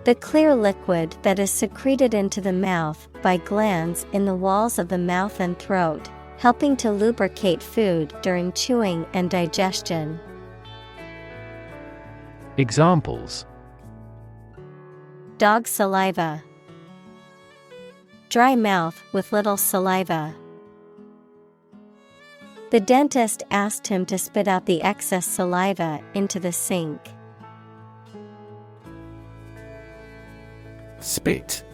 The clear liquid that is secreted into the mouth by glands in the walls of the mouth and throat, helping to lubricate food during chewing and digestion. Examples: Dog saliva. Dry mouth with little saliva. The dentist asked him to spit out the excess saliva into the sink. Spit.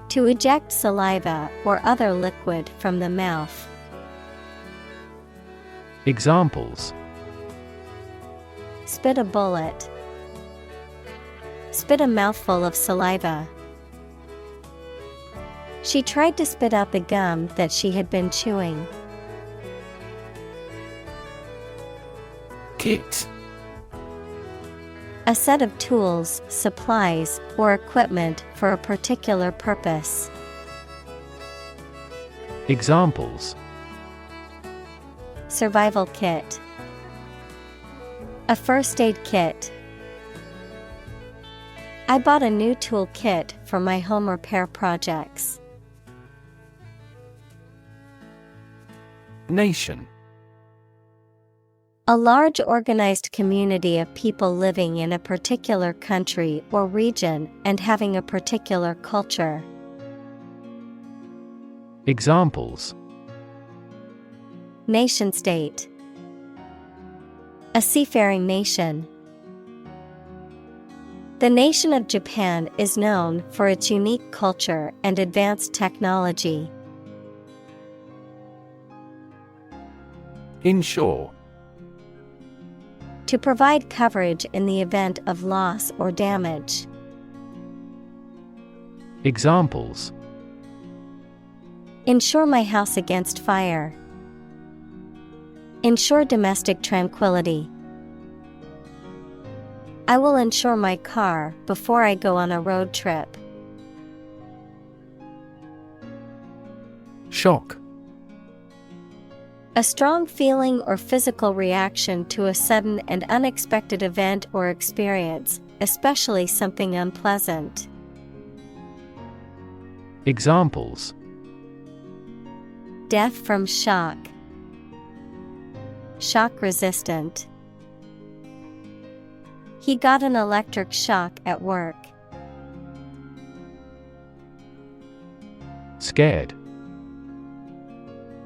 To eject saliva or other liquid from the mouth. Examples: Spit a bullet. Spit a mouthful of saliva. She tried to spit out the gum that she had been chewing. Kit. A set of tools, supplies, or equipment for a particular purpose. Examples: Survival kit. A first aid kit. I bought a new tool kit for my home repair projects. Nation. A large organized community of people living in a particular country or region and having a particular culture. Examples: Nation state. A seafaring nation. The nation of Japan is known for its unique culture and advanced technology. Insure. To provide coverage in the event of loss or damage. Examples: Insure my house against fire. Ensure domestic tranquility. I will insure my car before I go on a road trip. Shock. A strong feeling or physical reaction to a sudden and unexpected event or experience, especially something unpleasant. Examples: Death from shock. Shock resistant. He got an electric shock at work. Scared.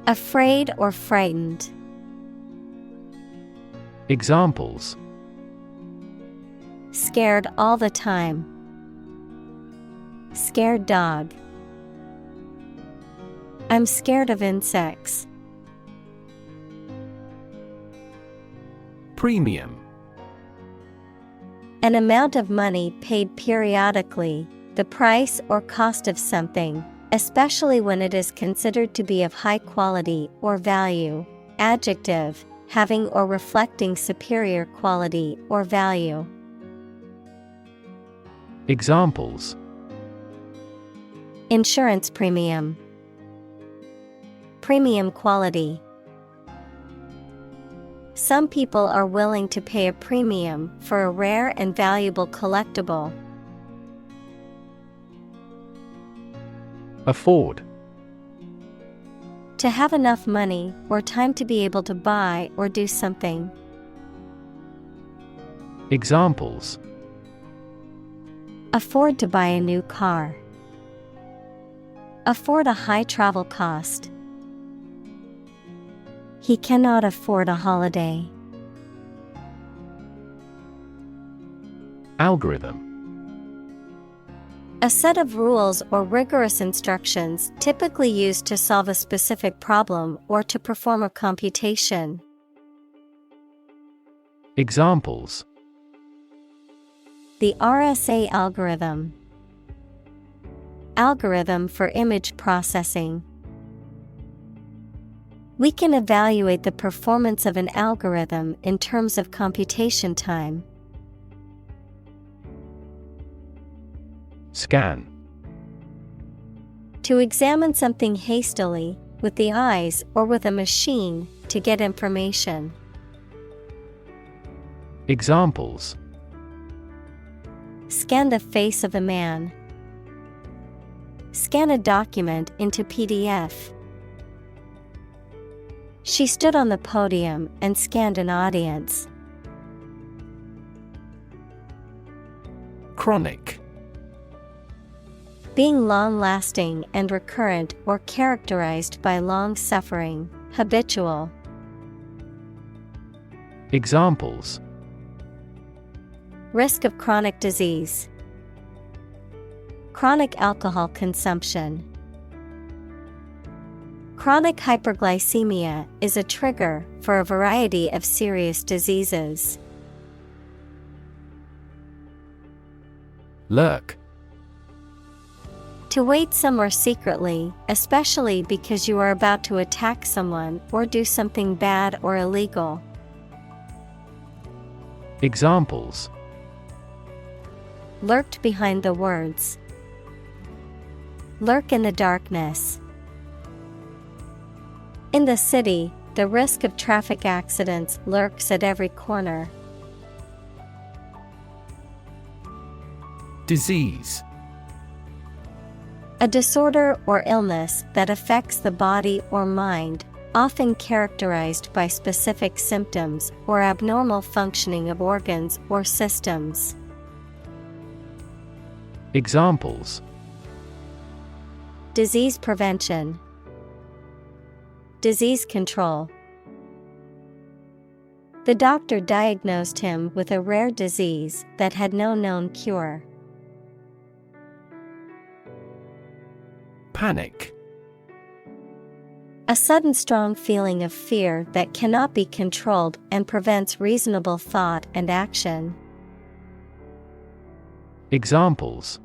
Afraid or frightened. Examples: Scared all the time. Scared dog. I'm scared of insects. Premium. An amount of money paid periodically, the price or cost of something, especially when it is considered to be of high quality or value. Adjective, having or reflecting superior quality or value. Examples: Insurance premium. Premium quality. Some people are willing to pay a premium for a rare and valuable collectible. Afford. To have enough money or time to be able to buy or do something. Examples: Afford to buy a new car. Afford a high travel cost. He cannot afford a holiday. Algorithm. A set of rules or rigorous instructions typically used to solve a specific problem or to perform a computation. Examples: The RSA algorithm. Algorithm for image processing. We can evaluate the performance of an algorithm in terms of computation time. Scan. To examine something hastily, with the eyes or with a machine, to get information. Examples: Scan the face of a man. Scan a document into PDF. She stood on the podium and scanned an audience. Chronic. Being long-lasting and recurrent or characterized by long suffering, habitual. Examples: Risk of chronic disease. Chronic alcohol consumption. Chronic hyperglycemia is a trigger for a variety of serious diseases. Lurk. To wait somewhere secretly, especially because you are about to attack someone or do something bad or illegal. Examples: Lurked behind the words. Lurk in the darkness. In the city, the risk of traffic accidents lurks at every corner. Disease. A disorder or illness that affects the body or mind, often characterized by specific symptoms or abnormal functioning of organs or systems. Examples: Disease prevention. Disease control. The doctor diagnosed him with a rare disease that had no known cure. Panic. A sudden strong feeling of fear that cannot be controlled and prevents reasonable thought and action. Examples: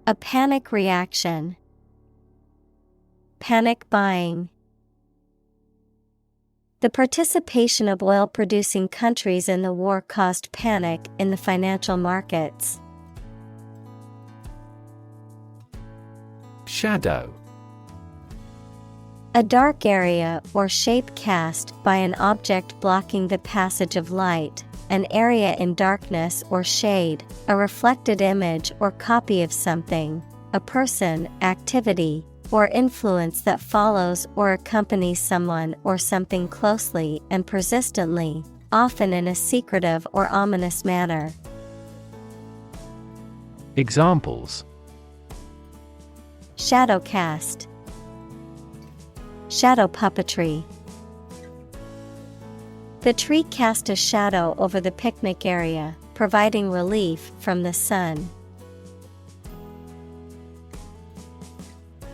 A panic reaction. Panic buying. The participation of oil-producing countries in the war caused panic in the financial markets. Shadow. A dark area or shape cast by an object blocking the passage of light, an area in darkness or shade, a reflected image or copy of something, a person, activity, or influence that follows or accompanies someone or something closely and persistently, often in a secretive or ominous manner. Examples: Shadow cast, shadow puppetry. The tree cast a shadow over the picnic area, providing relief from the sun.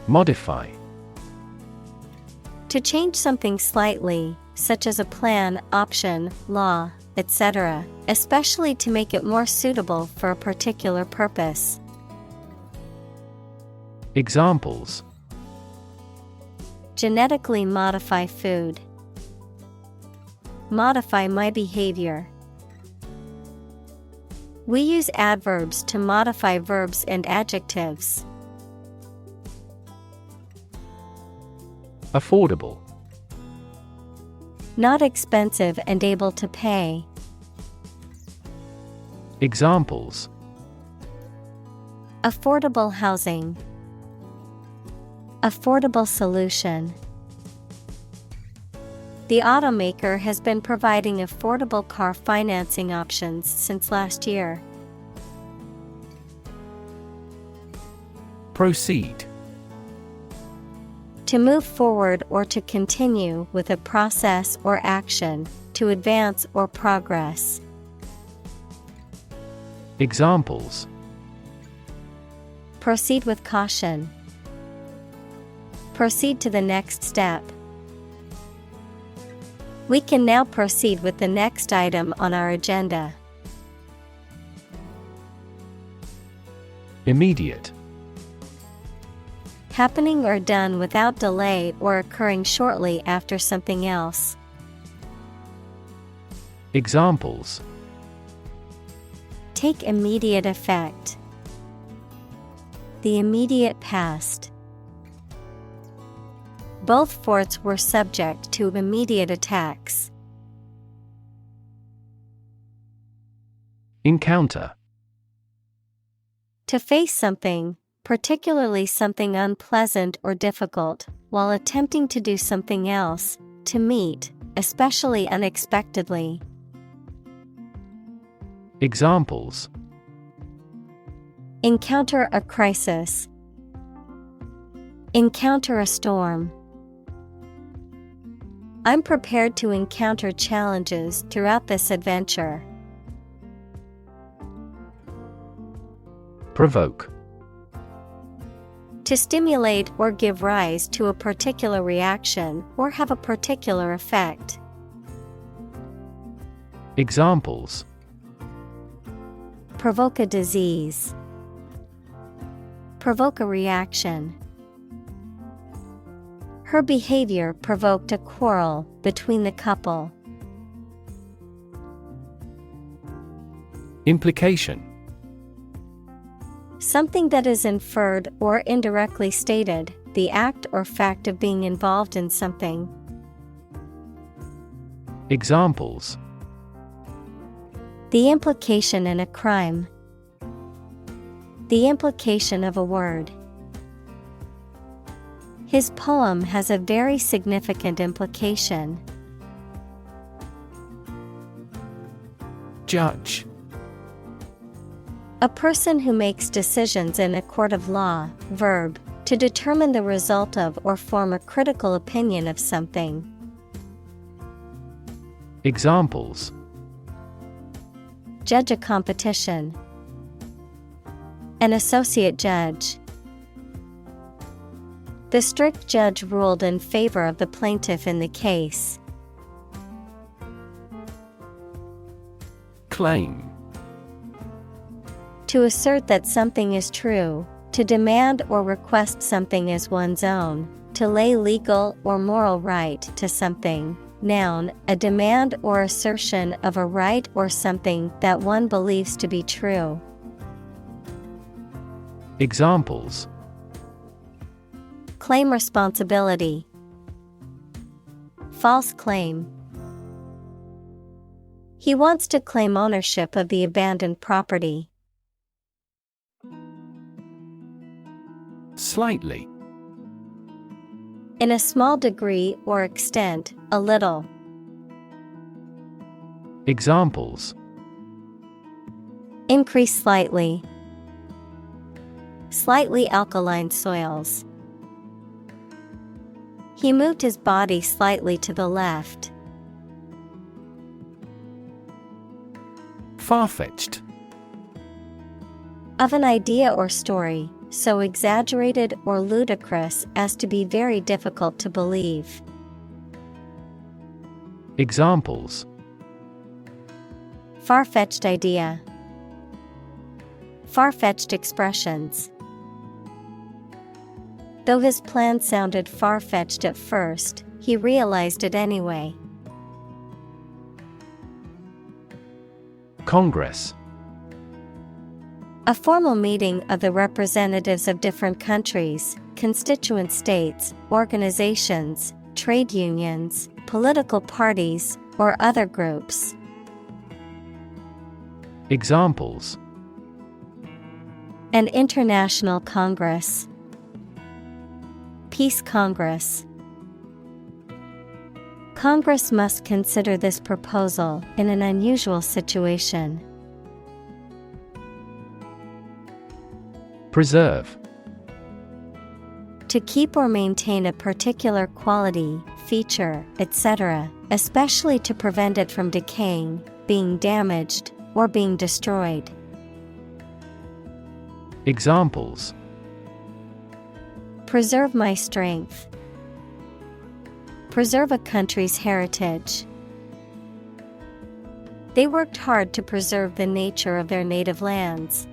Modify. To change something slightly, such as a plan, option, law, etc., especially to make it more suitable for a particular purpose. Examples: Genetically modify food. Modify my behavior. We use adverbs to modify verbs and adjectives. Affordable. Not expensive and able to pay. Examples: Affordable housing. Affordable solution. The automaker has been providing affordable car financing options since last year. Proceed. To move forward or to continue with a process or action, to advance or progress. Examples: Proceed with caution. Proceed to the next step. We can now proceed with the next item on our agenda. Immediate. Happening or done without delay or occurring shortly after something else. Examples: Take immediate effect. The immediate past. Both forts were subject to immediate attacks. Encounter. To face something, particularly something unpleasant or difficult, while attempting to do something else, to meet, especially unexpectedly. Examples: Encounter a crisis. Encounter a storm. I'm prepared to encounter challenges throughout this adventure. Provoke. To stimulate or give rise to a particular reaction or have a particular effect. Examples: Provoke a disease. Provoke a reaction. Her behavior provoked a quarrel between the couple. Implication. Something that is inferred or indirectly stated, the act or fact of being involved in something. Examples: The implication in a crime. The implication of a word. His poem has a very significant implication. Judge. A person who makes decisions in a court of law. Verb, to determine the result of or form a critical opinion of something. Examples: Judge a competition. An associate judge. The strict judge ruled in favor of the plaintiff in the case. Claim. To assert that something is true, to demand or request something as one's own, to lay legal or moral right to something. Noun, a demand or assertion of a right or something that one believes to be true. Examples: Claim responsibility. false claim. He wants to claim ownership of the abandoned property. Slightly. In a small degree or extent, a little. Examples: Increase slightly. Slightly alkaline soils. He moved his body slightly to the left. Far-fetched. Of an idea or story, so exaggerated or ludicrous as to be very difficult to believe. Examples: Far-fetched idea. Far-fetched expressions. Though his plan sounded far-fetched at first, he realized it anyway. Congress. A formal meeting of the representatives of different countries, constituent states, organizations, trade unions, political parties, or other groups. Examples: An international congress. Peace Congress. Congress must consider this proposal in an unusual situation. Preserve. To keep or maintain a particular quality, feature, etc., especially to prevent it from decaying, being damaged, or being destroyed. Examples: Preserve my strength. Preserve a country's heritage. They worked hard to preserve the nature of their native lands.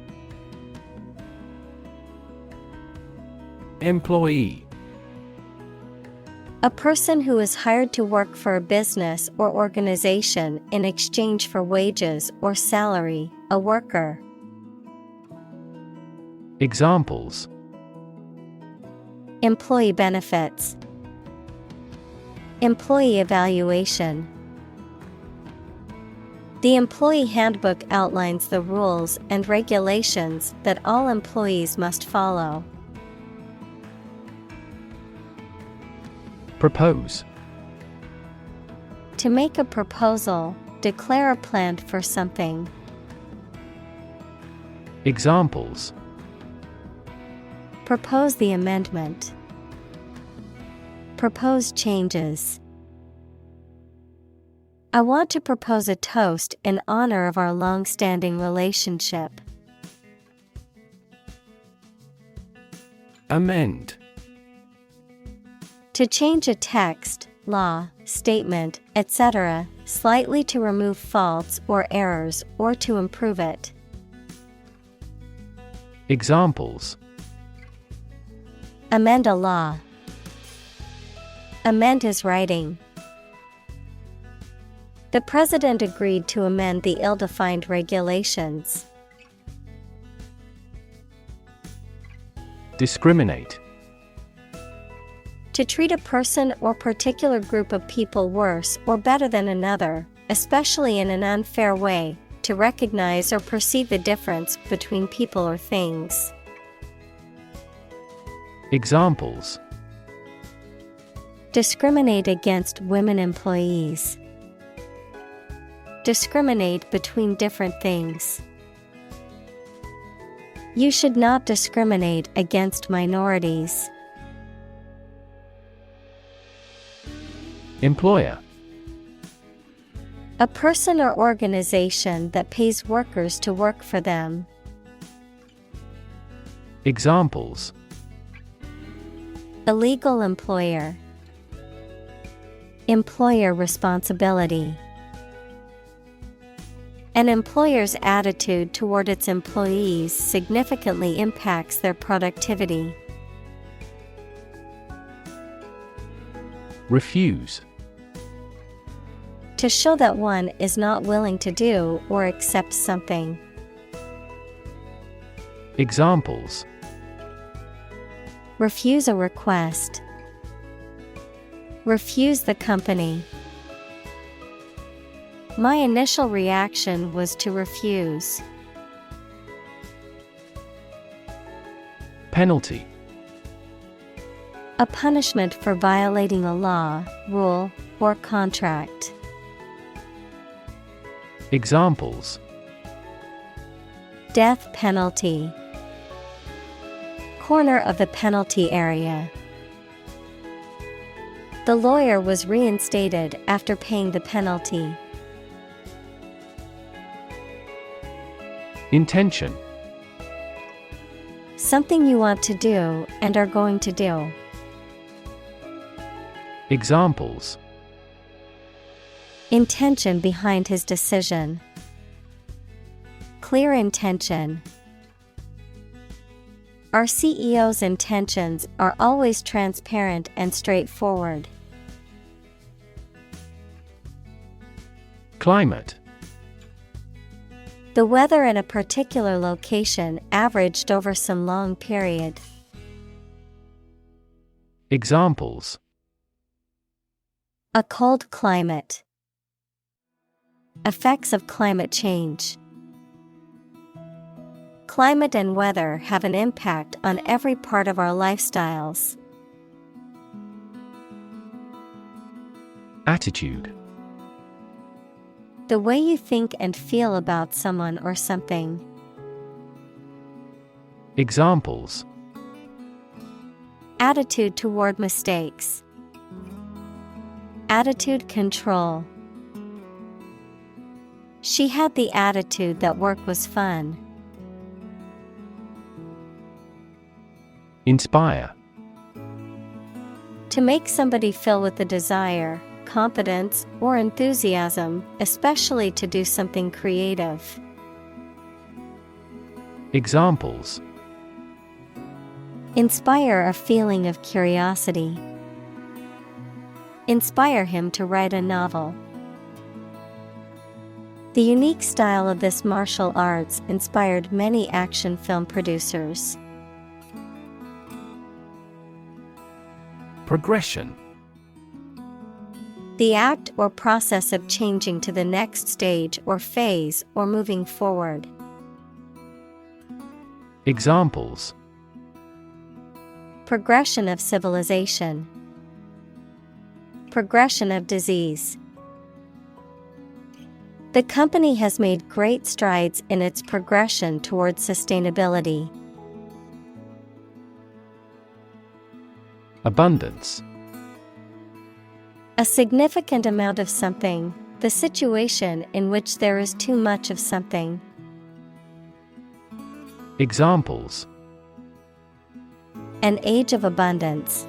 Employee. A person who is hired to work for a business or organization in exchange for wages or salary, a worker. Examples: Employee benefits. Employee evaluation. The employee handbook outlines the rules and regulations that all employees must follow. Propose. To make a proposal, declare a plan for something. Examples: Propose the amendment. Propose changes. I want to propose a toast in honor of our long-standing relationship. Amend. To change a text, law, statement, etc., slightly to remove faults or errors or to improve it. Examples: Amend a law. Amend his writing. The president agreed to amend the ill-defined regulations. Discriminate. To treat a person or particular group of people worse or better than another, especially in an unfair way, to recognize or perceive a difference between people or things. Examples: Discriminate against women employees. Discriminate between different things. You should not discriminate against minorities. Employer. A person or organization that pays workers to work for them. Examples: Illegal employer. Employer responsibility. An employer's attitude toward its employees significantly impacts their productivity. Refuse. To show that one is not willing to do or accept something. Examples: Refuse a request. Refuse the company. My initial reaction was to refuse. Penalty. A punishment for violating a law, rule, or contract. Examples: Death penalty. Corner of the penalty area. The lawyer was reinstated after paying the penalty. Intention. Something you want to do and are going to do. Examples: Intention behind his decision. Clear intention. Our CEO's intentions are always transparent and straightforward. Climate. The weather in a particular location averaged over some long period. Examples: A cold climate. Effects of climate change. Climate and weather have an impact on every part of our lifestyles. Attitude. The way you think and feel about someone or something. Examples: Attitude toward mistakes. Attitude control. She had the attitude that work was fun. Inspire. To make somebody feel with the desire, confidence, or enthusiasm, especially to do something creative. Examples: Inspire a feeling of curiosity. Inspire him to write a novel. The unique style of this martial arts inspired many action film producers. Progression. The act or process of changing to the next stage or phase or moving forward. Examples: Progression of civilization. Progression of disease. The company has made great strides in its progression towards sustainability. Abundance. A significant amount of something, the situation in which there is too much of something. Examples: An age of abundance.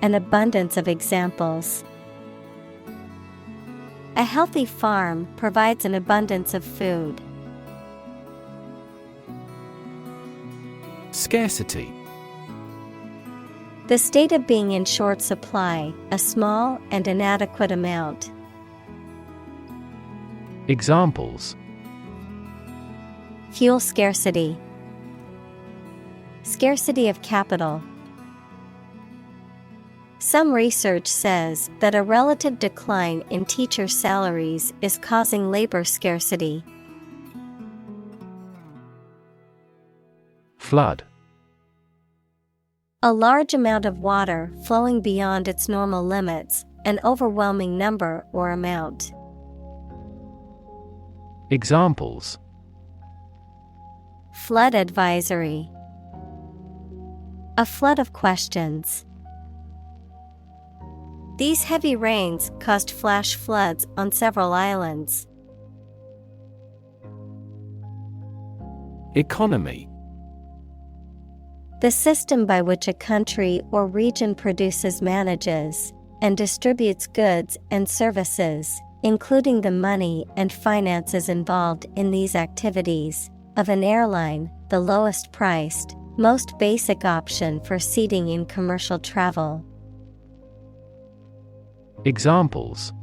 An abundance of examples. A healthy farm provides an abundance of food. Scarcity. The state of being in short supply, a small and inadequate amount. Examples: Fuel scarcity. Scarcity of capital. Some research says that a relative decline in teacher salaries is causing labor scarcity. Flood. A large amount of water flowing beyond its normal limits, an overwhelming number or amount. Examples: Flood advisory. A flood of questions. These heavy rains caused flash floods on several islands. Economy. The system by which a country or region produces, manages, and distributes goods and services, including the money and finances involved in these activities, of an airline, the lowest priced, most basic option for seating in commercial travel. Examples: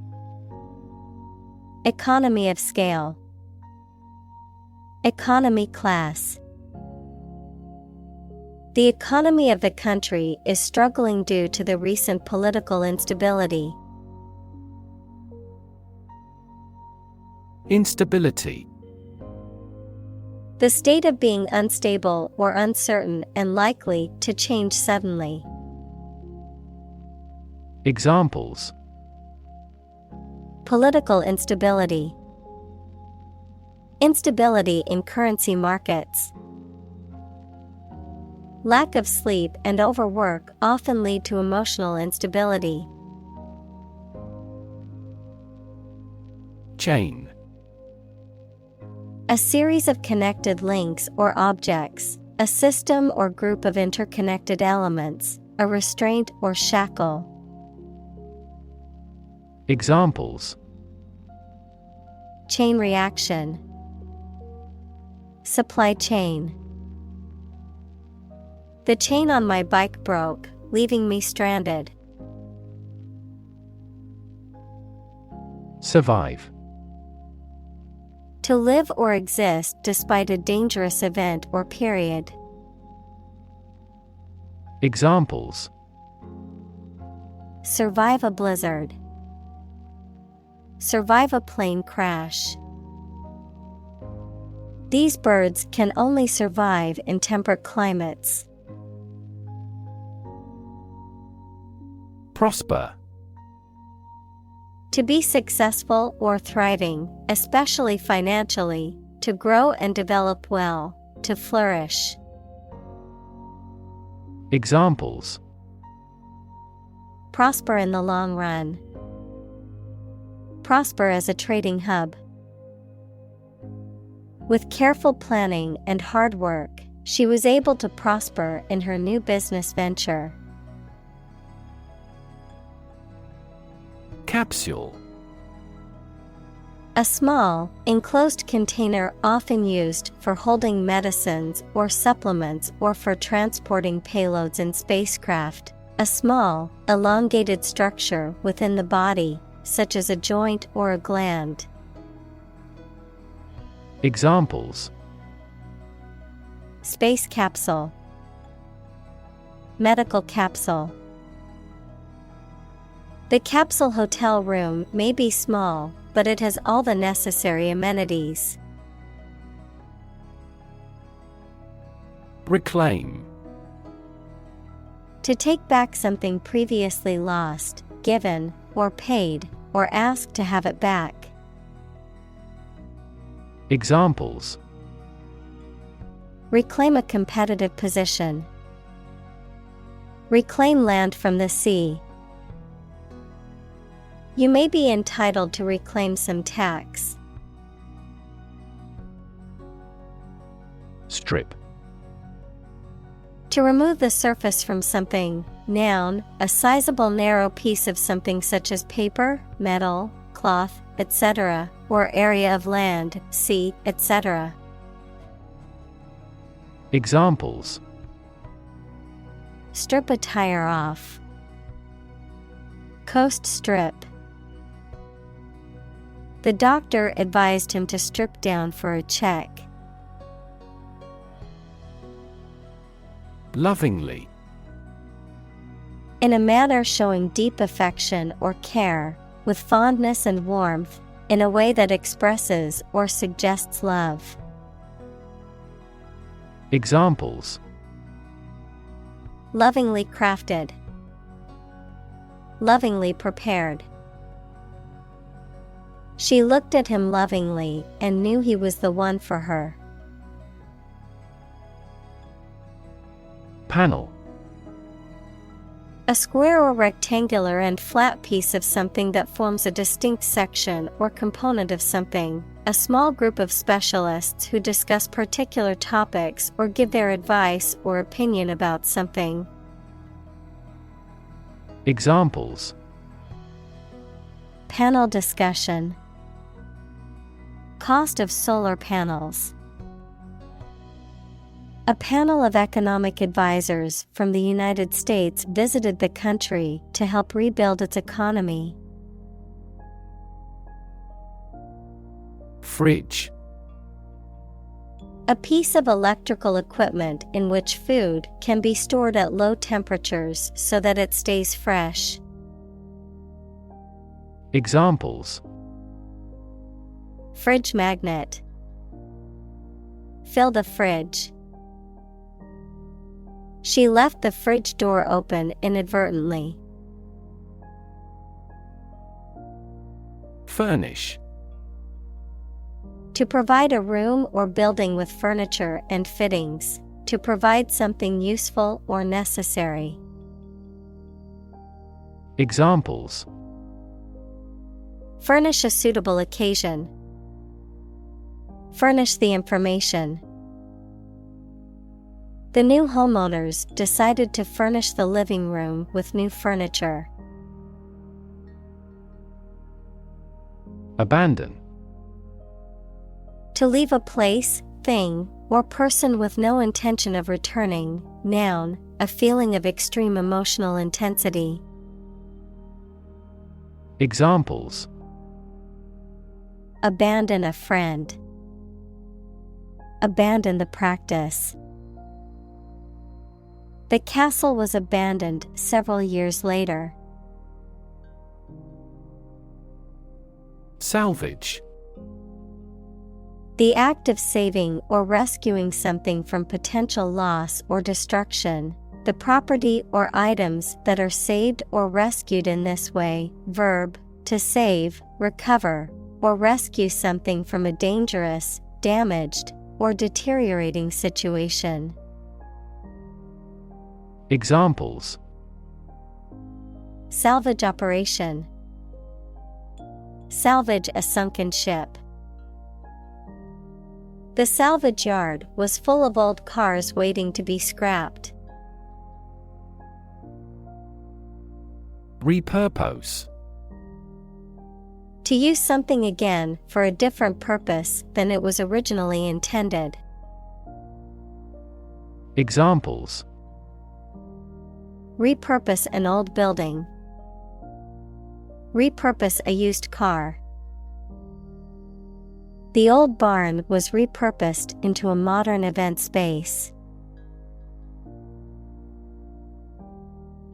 Economy of scale. Economy class. The economy of the country is struggling due to the recent political instability. Instability. The state of being unstable or uncertain and likely to change suddenly. Examples: Political instability. Instability in currency markets. Lack of sleep and overwork often lead to emotional instability. Chain. A series of connected links or objects, a system or group of interconnected elements, a restraint or shackle. Examples: Chain reaction. Supply chain. The chain on my bike broke, leaving me stranded. Survive. To live or exist despite a dangerous event or period. Examples: Survive a blizzard. Survive a plane crash. These birds can only survive in temperate climates. Prosper. To be successful or thriving, especially financially, to grow and develop well, to flourish. Examples: Prosper in the long run. Prosper as a trading hub. With careful planning and hard work, she was able to prosper in her new business venture. Capsule. A small, enclosed container often used for holding medicines or supplements or for transporting payloads in spacecraft. A small, elongated structure within the body, such as a joint or a gland. Examples: Space capsule. Medical capsule. The capsule hotel room may be small, but it has all the necessary amenities. Reclaim. To take back something previously lost, given, or paid, or ask to have it back. Examples: Reclaim a competitive position. Reclaim land from the sea. You may be entitled to reclaim some tax. Strip. To remove the surface from something, noun, a sizable narrow piece of something such as paper, metal, cloth, etc., or area of land, sea, etc. Examples: Strip a tire off. Coast strip. The doctor advised him to strip down for a check. Lovingly. In a manner showing deep affection or care, with fondness and warmth, in a way that expresses or suggests love. Examples: Lovingly crafted. Lovingly prepared. She looked at him lovingly and knew he was the one for her. Panel. A square or rectangular and flat piece of something that forms a distinct section or component of something, a small group of specialists who discuss particular topics or give their advice or opinion about something. Examples: Panel discussion. Cost of solar panels. A panel of economic advisors from the United States visited the country to help rebuild its economy. Fridge. A piece of electrical equipment in which food can be stored at low temperatures so that it stays fresh. Examples: Fridge magnet. Fill the fridge. She left the fridge door open inadvertently. Furnish. To provide a room or building with furniture and fittings, to provide something useful or necessary. Examples: Furnish a suitable occasion. Furnish the information. The new homeowners decided to furnish the living room with new furniture. Abandon. To leave a place, thing, or person with no intention of returning. Noun, a feeling of extreme emotional intensity. Examples: Abandon a friend. Abandon the practice. The castle was abandoned several years later. Salvage. The act of saving or rescuing something from potential loss or destruction, the property or items that are saved or rescued in this way. Verb, to save, recover, or rescue something from a dangerous, damaged, or deteriorating situation. Examples: Salvage operation. Salvage a sunken ship. The salvage yard was full of old cars waiting to be scrapped. Repurpose. To use something again for a different purpose than it was originally intended. Examples: Repurpose an old building. Repurpose a used car. The old barn was repurposed into a modern event space.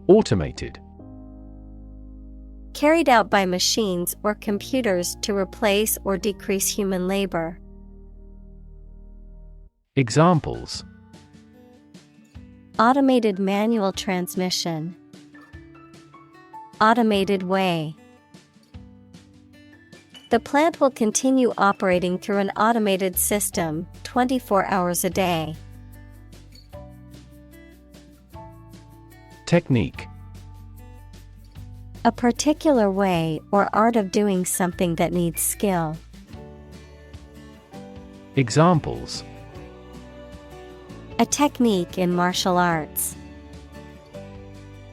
Automated. Carried out by machines or computers to replace or decrease human labor. Examples: Automated manual transmission. Automated way. The plant will continue operating through an automated system 24 hours a day. Technique. A particular way or art of doing something that needs skill. Examples: A technique in martial arts.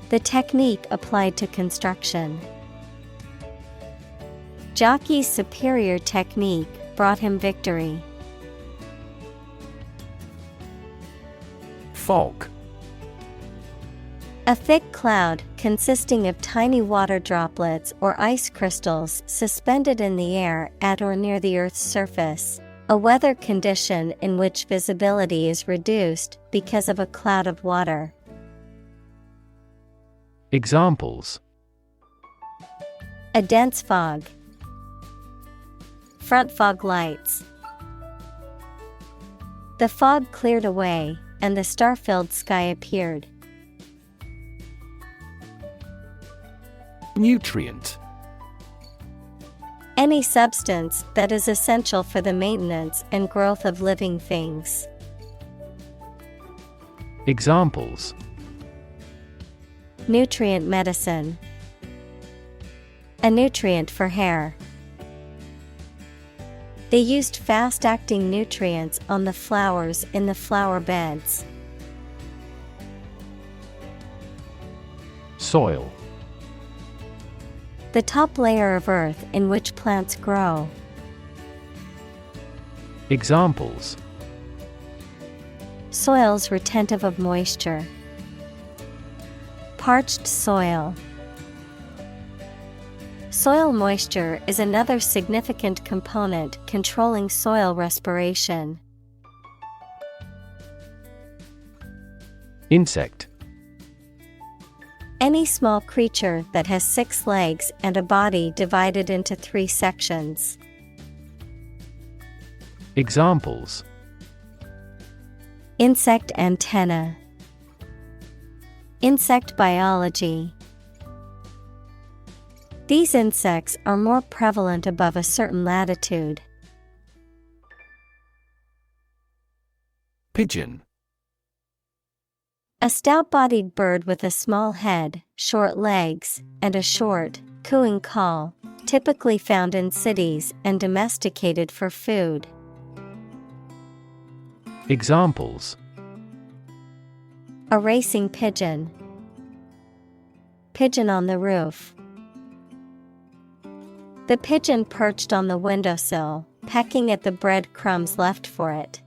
The technique applied to construction. Jockey's superior technique brought him victory. Fog. A thick cloud consisting of tiny water droplets or ice crystals suspended in the air at or near the Earth's surface. A weather condition in which visibility is reduced because of a cloud of water. Examples: A dense fog. Front fog lights. The fog cleared away, and the star-filled sky appeared. Nutrient. Any substance that is essential for the maintenance and growth of living things. Examples: Nutrient medicine. A nutrient for hair. They used fast-acting nutrients on the flowers in the flower beds. Soil. The top layer of earth in which plants grow. Examples: Soils retentive of moisture. Parched soil. Soil moisture is another significant component controlling soil respiration. Insect. Any small creature that has 6 legs and a body divided into 3 sections. Examples: Insect antenna. Insect biology. These insects are more prevalent above a certain latitude. Pigeon. A stout-bodied bird with a small head, short legs, and a short, cooing call, typically found in cities and domesticated for food. Examples: A racing pigeon. Pigeon on the roof. The pigeon perched on the windowsill, pecking at the bread crumbs left for it.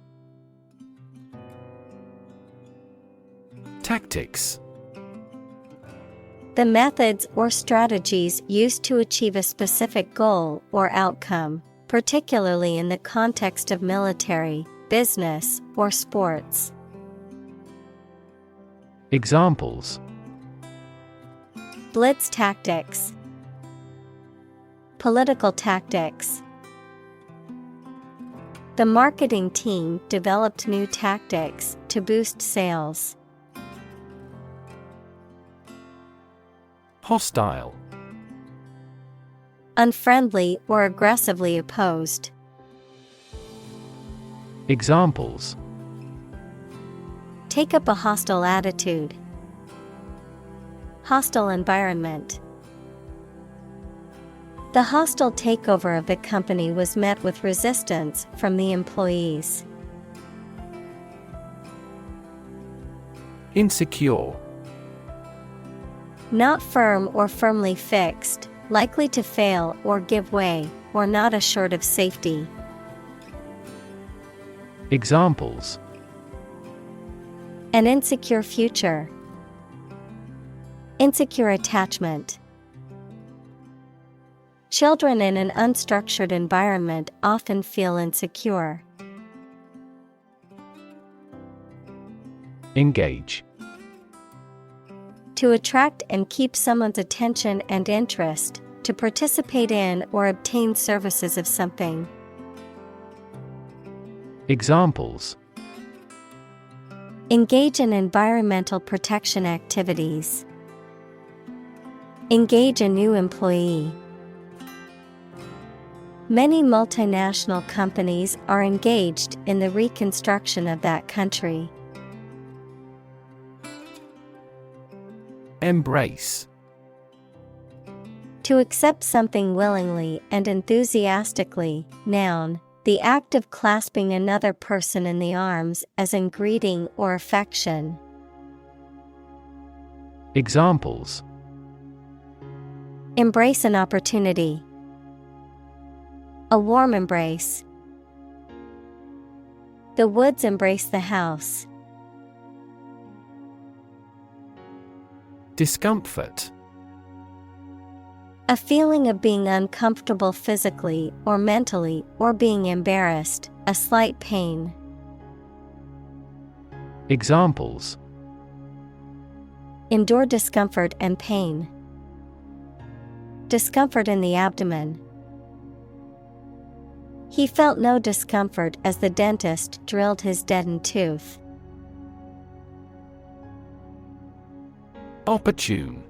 Tactics. The methods or strategies used to achieve a specific goal or outcome, particularly in the context of military, business, or sports. Examples: Blitz tactics. Political tactics. The marketing team developed new tactics to boost sales. Hostile. Unfriendly or aggressively opposed. Examples: Take up a hostile attitude. Hostile environment. The hostile takeover of the company was met with resistance from the employees. Insecure. Not firm or firmly fixed, likely to fail or give way, or not assured of safety. Examples: An insecure future. Insecure attachment. Children in an unstructured environment often feel insecure. Engage. To attract and keep someone's attention and interest, to participate in or obtain services of something. Examples: Engage in environmental protection activities. Engage a new employee. Many multinational companies are engaged in the reconstruction of that country. Embrace. To accept something willingly and enthusiastically. Noun, the act of clasping another person in the arms as in greeting or affection. Examples: Embrace an opportunity. A warm embrace. The woods embrace the house. Discomfort. A feeling of being uncomfortable physically or mentally or being embarrassed, a slight pain. Examples: Endure discomfort and pain. Discomfort in the abdomen. He felt no discomfort as the dentist drilled his deadened tooth. Opportune.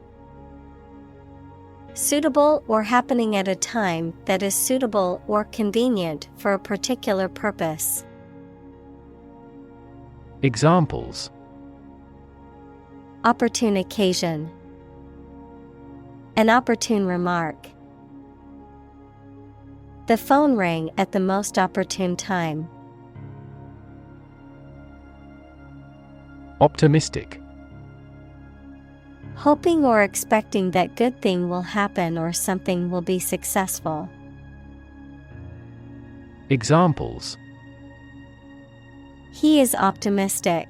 Suitable or happening at a time that is suitable or convenient for a particular purpose. Examples: Opportune occasion. An opportune remark. The phone rang at the most opportune time. Optimistic. Hoping or expecting that good thing will happen or something will be successful. Examples: He is optimistic.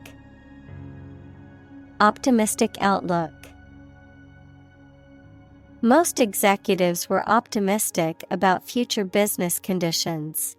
Optimistic outlook. Most executives were optimistic about future business conditions.